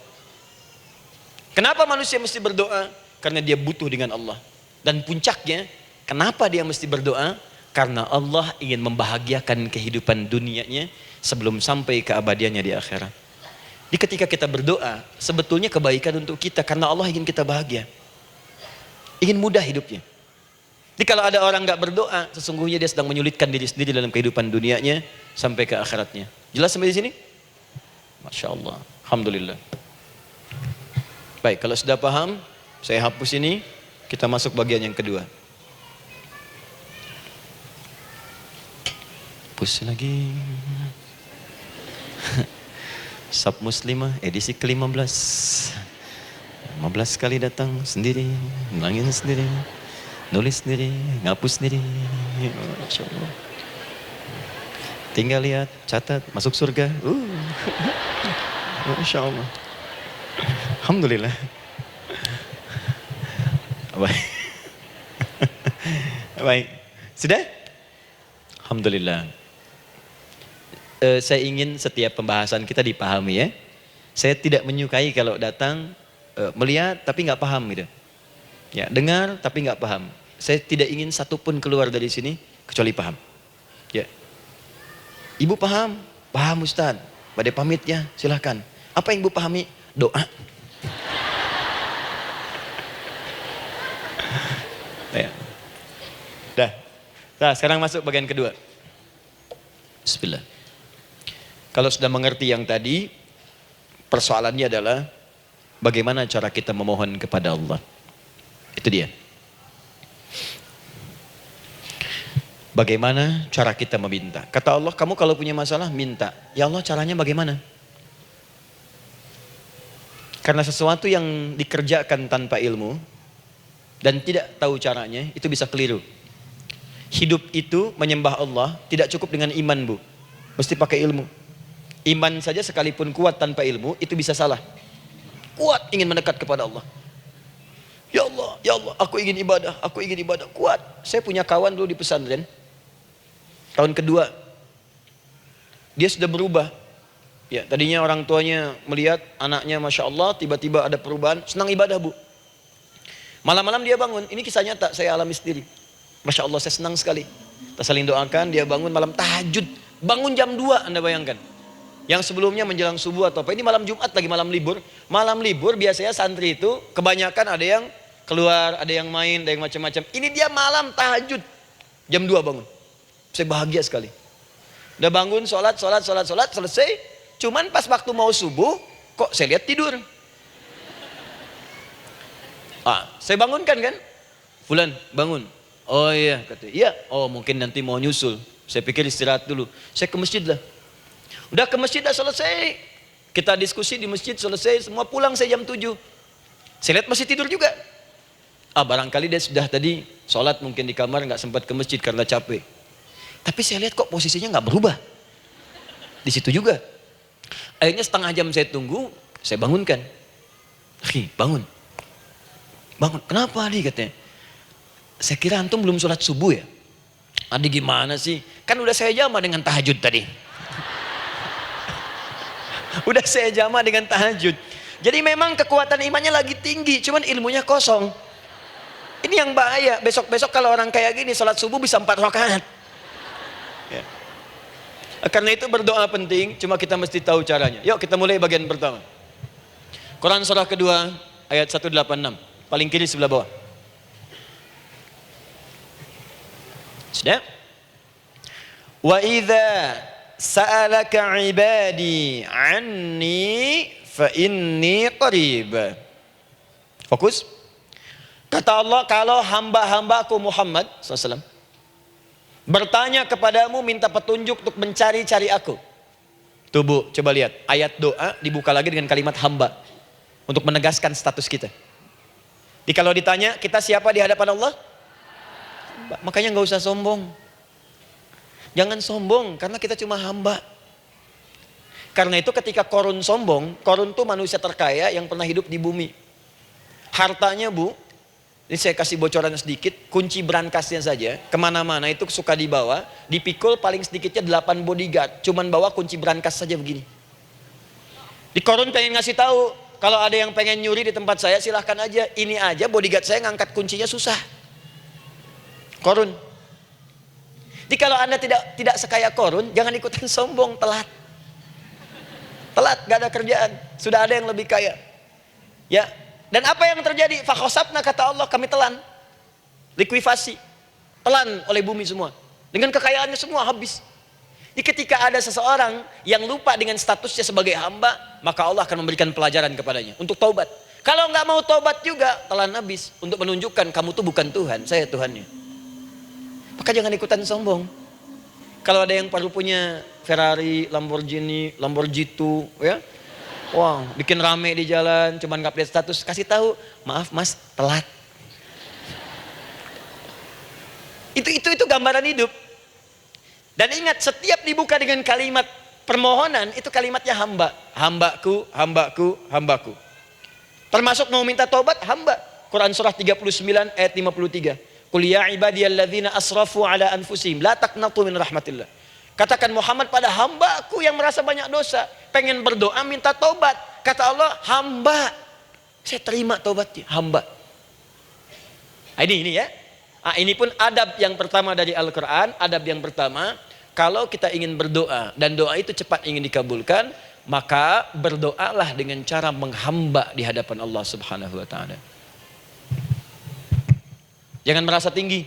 Kenapa manusia mesti berdoa? Karena dia butuh dengan Allah. Dan puncaknya, kenapa dia mesti berdoa? Karena Allah ingin membahagiakan kehidupan dunianya sebelum sampai keabadiannya di akhirat. Jadi ketika kita berdoa, sebetulnya kebaikan untuk kita karena Allah ingin kita bahagia. Ingin mudah hidupnya. Jadi kalau ada orang nggak berdoa, sesungguhnya dia sedang menyulitkan diri sendiri dalam kehidupan dunianya sampai ke akhiratnya. Jelas sampai di sini? Masya Allah, alhamdulillah. Baik, kalau sudah paham, saya hapus ini, kita masuk bagian yang kedua. Hapus lagi. Sab Muslimah edisi ke-15. 15 kali datang sendiri, nangin sendiri, nulis sendiri, ngapus sendiri. Masya Allah. Tinggal lihat, catat, masuk surga. Masya Allah. Alhamdulillah. Baik. Baik. Sudah? Alhamdulillah. Saya ingin setiap pembahasan kita dipahami ya. Saya tidak menyukai kalau datang melihat tapi nggak paham gitu. Ya, dengar tapi nggak paham. Saya tidak ingin satupun keluar dari sini kecuali paham. Ya. Ibu paham? Paham Ustaz. Pada pamit ya, silahkan. Apa yang ibu pahami? Doa. Ya. Dah. Nah, sekarang masuk bagian kedua. Bismillah. Kalau sudah mengerti yang tadi, persoalannya adalah bagaimana cara kita memohon kepada Allah. Itu dia. Bagaimana cara kita meminta? Kata Allah, kamu kalau punya masalah, minta. Ya Allah, caranya bagaimana? Karena sesuatu yang dikerjakan tanpa ilmu dan tidak tahu caranya, itu bisa keliru. Hidup itu menyembah Allah tidak cukup dengan iman, Bu. Mesti pakai ilmu. Iman saja sekalipun kuat tanpa ilmu, itu bisa salah. Kuat ingin mendekat kepada Allah. Ya Allah, aku ingin ibadah, kuat. Saya punya kawan dulu di pesantren. Tahun kedua, dia sudah berubah. Ya, tadinya orang tuanya melihat anaknya, Masya Allah, tiba-tiba ada perubahan, senang ibadah, Bu. Malam-malam dia bangun, ini kisah nyata, saya alami sendiri. Masya Allah, saya senang sekali. Kita saling doakan, dia bangun malam tahajud. Bangun jam 2, Anda bayangkan. Yang sebelumnya menjelang subuh atau apa, ini malam Jumat lagi, malam libur. Malam libur biasanya santri itu, kebanyakan ada yang keluar, ada yang main, ada yang macam-macam. Ini dia malam tahajud, jam 2 bangun. Saya bahagia sekali. Udah bangun, sholat, selesai. Cuman pas waktu mau subuh, kok saya lihat tidur. Saya bangunkan kan. Fulan, bangun. Oh iya, katanya. Iya, oh mungkin nanti mau nyusul. Saya pikir istirahat dulu. Saya ke masjid lah. Udah ke masjid, dah selesai. Kita diskusi di masjid, selesai. Semua pulang saya jam 7. Saya lihat masih tidur juga. Barangkali dia sudah tadi sholat mungkin di kamar, nggak sempat ke masjid karena capek. Tapi saya lihat kok posisinya nggak berubah. Di situ juga. Akhirnya setengah jam saya tunggu, saya bangunkan. Bangun. Kenapa Adi, katanya? Saya kira antum belum sholat subuh ya? Adi gimana sih? Kan udah saya jama dengan tahajud tadi. Udah saya jama dengan tahajud. Jadi memang kekuatan imannya lagi tinggi, cuman ilmunya kosong. Ini yang bahaya. Besok-besok kalau orang kayak gini sholat subuh bisa 4 rakaat. Ya. Karena itu berdoa penting, cuma kita mesti tahu caranya. Yuk kita mulai bagian pertama. Quran surah kedua ayat 186, paling kiri sebelah bawah. Sudah? Wa idza sa'alaka 'ibadi 'anni fa inni qarib. Fokus. Kata Allah, kalau hamba-hambaku Muhammad SAW bertanya kepadamu, minta petunjuk untuk mencari-cari aku. Tuh Bu, coba lihat. Ayat doa dibuka lagi dengan kalimat hamba. Untuk menegaskan status kita. Jadi kalau ditanya, kita siapa di hadapan Allah? Makanya nggak usah sombong. Jangan sombong, karena kita cuma hamba. Karena itu ketika Korun sombong, Korun tuh manusia terkaya yang pernah hidup di bumi. Hartanya Bu, ini saya kasih bocoran sedikit, kunci berangkasnya saja, kemana-mana itu suka dibawa, dipikul paling sedikitnya 8 bodyguard, cuman bawa kunci berangkas saja begini. Di Korun pengen ngasih tahu, kalau ada yang pengen nyuri di tempat saya silahkan aja, ini aja bodyguard saya ngangkat kuncinya susah. Korun. Jadi kalau Anda tidak sekaya Korun, jangan ikutan sombong, telat. Telat, gak ada kerjaan, sudah ada yang lebih kaya. Ya. Dan apa yang terjadi? Fakhosabna, kata Allah, kami telan. Likuifasi. Telan oleh bumi semua. Dengan kekayaannya semua habis. Jadi ketika ada seseorang yang lupa dengan statusnya sebagai hamba, maka Allah akan memberikan pelajaran kepadanya untuk taubat. Kalau nggak mau taubat juga, telan habis. Untuk menunjukkan kamu tuh bukan Tuhan, saya Tuhannya. Maka jangan ikutan sombong. Kalau ada yang perlu punya Ferrari, Lamborghini, Lamborghini, ya, wah, bikin rame di jalan, cuman update status, kasih tahu, maaf Mas, telat. Itu gambaran hidup. Dan ingat, setiap dibuka dengan kalimat permohonan, itu kalimatnya hamba. Hambaku, hambaku, hambaku. Termasuk mau minta tobat, hamba. Quran surah 39 ayat 53. Qul ya ibadiyalladzina asrafu ala anfusihim la taqnatu min rahmatillah. Katakan Muhammad pada hamba-Ku yang merasa banyak dosa, pengen berdoa minta taubat. Kata Allah, hamba, saya terima taubatnya, hamba. Ini ya. Ini pun adab yang pertama dari Al-Quran. Adab yang pertama, kalau kita ingin berdoa dan doa itu cepat ingin dikabulkan, maka berdoalah dengan cara menghamba di hadapan Allah Subhanahu wa taala. Jangan merasa tinggi.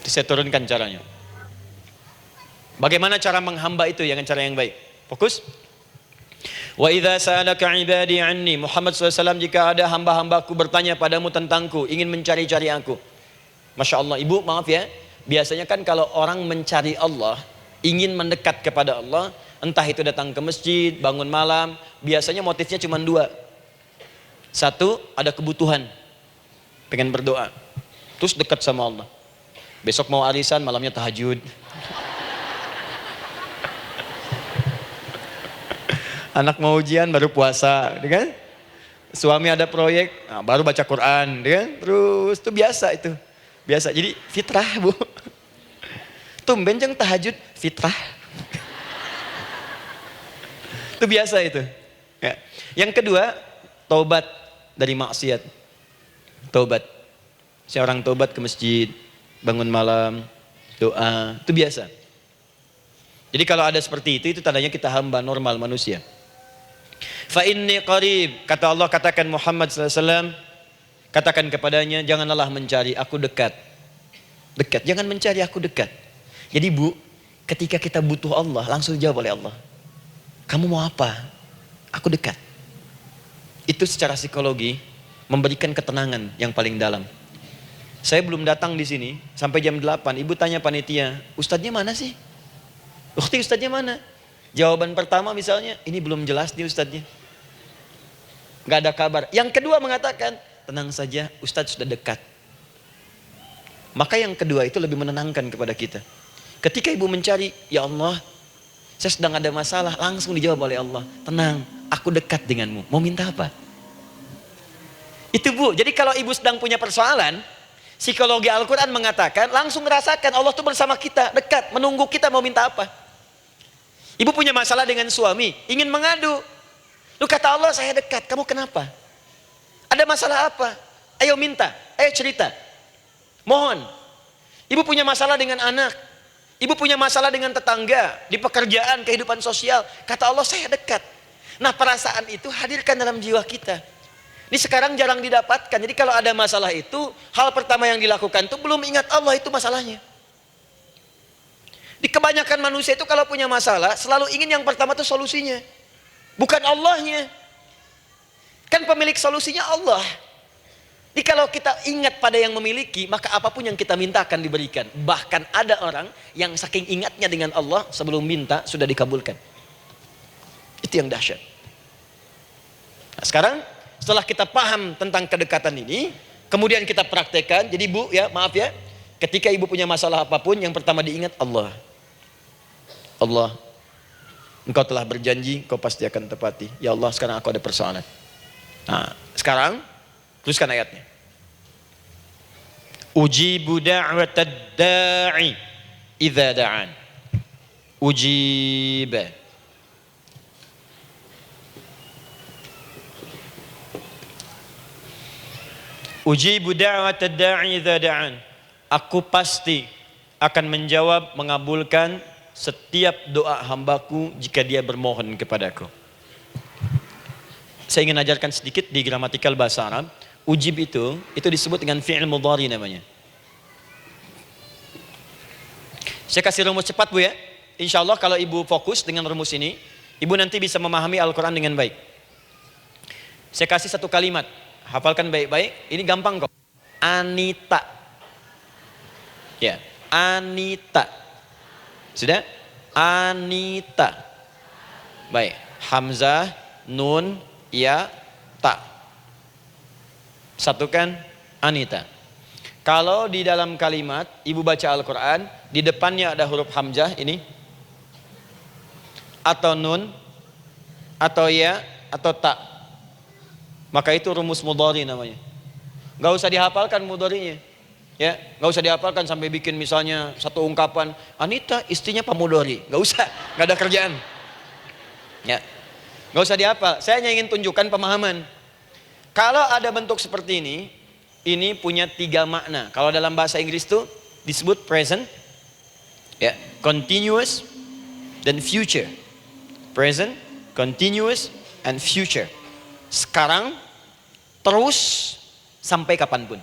Saya turunkan caranya. Bagaimana cara menghamba itu dengan cara yang baik? Fokus. Wa idza sa'alaka 'ibadi 'anni, Muhammad SAW, jika ada hamba-hambaku bertanya padamu tentangku, ingin mencari-cari aku. Masya Allah, ibu maaf ya, biasanya kan kalau orang mencari Allah, ingin mendekat kepada Allah, entah itu datang ke masjid, bangun malam, biasanya motifnya cuma dua. Satu, ada kebutuhan, pengen berdoa, terus dekat sama Allah. Besok mau arisan, malamnya tahajud. Anak mau ujian baru puasa, kan? Suami ada proyek, baru baca Quran, kan? Terus itu biasa itu. Biasa. Jadi fitrah, Bu. Tumben jeng tahajud, fitrah. Itu biasa itu. Ya. Yang kedua, taubat dari maksiat. Taubat. Seorang taubat ke masjid, bangun malam, doa, itu biasa. Jadi kalau ada seperti itu tandanya kita hamba normal manusia. Fa inni qarib, kata Allah, katakan Muhammad SAW, katakan kepadanya, janganlah mencari, aku dekat. Dekat, jangan mencari, aku dekat. Jadi Bu, ketika kita butuh Allah, langsung dijawab oleh Allah. Kamu mau apa? Aku dekat. Itu secara psikologi memberikan ketenangan yang paling dalam. Saya belum datang di sini sampai jam 8, ibu tanya panitia, ustadznya mana sih? Ukti, ustadznya mana? Jawaban pertama misalnya, ini belum jelas nih ustadznya. Gak ada kabar. Yang kedua mengatakan, tenang saja, ustadz sudah dekat. Maka yang kedua itu lebih menenangkan kepada kita. Ketika ibu mencari, ya Allah, saya sedang ada masalah, langsung dijawab oleh Allah. Tenang, aku dekat denganmu. Mau minta apa? Itu Bu, jadi kalau ibu sedang punya persoalan, psikologi Al-Quran mengatakan, langsung rasakan Allah tuh bersama kita, dekat, menunggu kita mau minta apa. Ibu punya masalah dengan suami, ingin mengadu. Lu kata Allah, saya dekat, kamu kenapa? Ada masalah apa? Ayo minta, ayo cerita. Mohon. Ibu punya masalah dengan anak. Ibu punya masalah dengan tetangga, di pekerjaan, kehidupan sosial. Kata Allah, saya dekat. Nah, perasaan itu hadirkan dalam jiwa kita. Ini sekarang jarang didapatkan. Jadi kalau ada masalah itu, hal pertama yang dilakukan itu belum ingat Allah, itu masalahnya. Di kebanyakan manusia itu kalau punya masalah, selalu ingin yang pertama itu solusinya. Bukan Allahnya. Kan pemilik solusinya Allah. Jadi kalau kita ingat pada yang memiliki, maka apapun yang kita minta akan diberikan. Bahkan ada orang yang saking ingatnya dengan Allah, sebelum minta sudah dikabulkan. Itu yang dahsyat. Nah, sekarang setelah kita paham tentang kedekatan ini, kemudian kita praktekkan. Jadi Bu, ya maaf ya, ketika ibu punya masalah apapun, yang pertama diingat Allah. Allah, Engkau telah berjanji, Engkau pasti akan tepati. Ya Allah, sekarang aku ada persoalan. Nah, sekarang teruskan ayatnya. Ujibu da'watad da'i idza da'an. Ujiba. Ujibu da'watad da'i idza da'an. Aku pasti akan menjawab, mengabulkan setiap doa hambaku jika dia bermohon kepadaku. Saya ingin ajarkan sedikit di gramatikal bahasa Arab. Ujib itu disebut dengan fi'il mudhari namanya. Saya kasih rumus cepat Bu ya. Insya Allah kalau ibu fokus dengan rumus ini, ibu nanti bisa memahami Al-Quran dengan baik. Saya kasih satu kalimat, hafalkan baik-baik. Ini gampang kok. Anita. Ya, Anita. Sudah? Anita. Baik. Hamzah, nun, ya, ta. Satukan, Anita. Kalau di dalam kalimat, ibu baca Al-Quran, di depannya ada huruf hamzah ini. Atau nun, atau ya, atau ta. Maka itu rumus mudhari namanya. Gak usah dihafalkan mudharinya. Ya, gak usah dihafalkan sampai bikin misalnya satu ungkapan, Anita istrinya Pak Mudhari. Gak usah, gak ada kerjaan. Ya, gak usah dihafal. Saya hanya ingin tunjukkan pemahaman. Kalau ada bentuk seperti ini punya 3 makna. Kalau dalam bahasa Inggris itu disebut present, ya, continuous, dan future. Present, continuous, and future. Sekarang, terus, sampai kapanpun.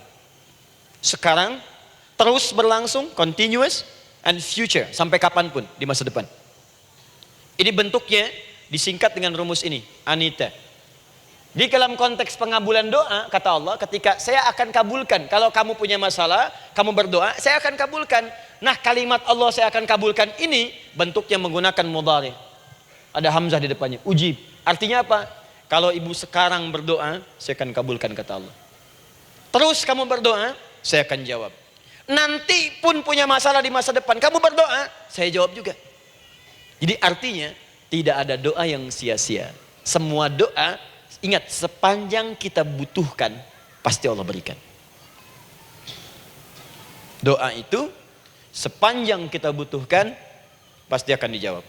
Sekarang, terus berlangsung, continuous, and future. Sampai kapanpun di masa depan. Ini bentuknya disingkat dengan rumus ini, Anita. Di dalam konteks pengabulan doa, kata Allah, ketika saya akan kabulkan. Kalau kamu punya masalah, kamu berdoa, saya akan kabulkan. Nah, kalimat Allah saya akan kabulkan ini, bentuknya menggunakan mudhari. Ada hamzah di depannya, ujib. Artinya apa? Kalau ibu sekarang berdoa, saya akan kabulkan, kata Allah. Terus kamu berdoa, saya akan jawab. Nanti pun punya masalah di masa depan, kamu berdoa, saya jawab juga. Jadi artinya, tidak ada doa yang sia-sia. Semua doa, ingat, sepanjang kita butuhkan, pasti Allah berikan. Doa itu, sepanjang kita butuhkan, pasti akan dijawab.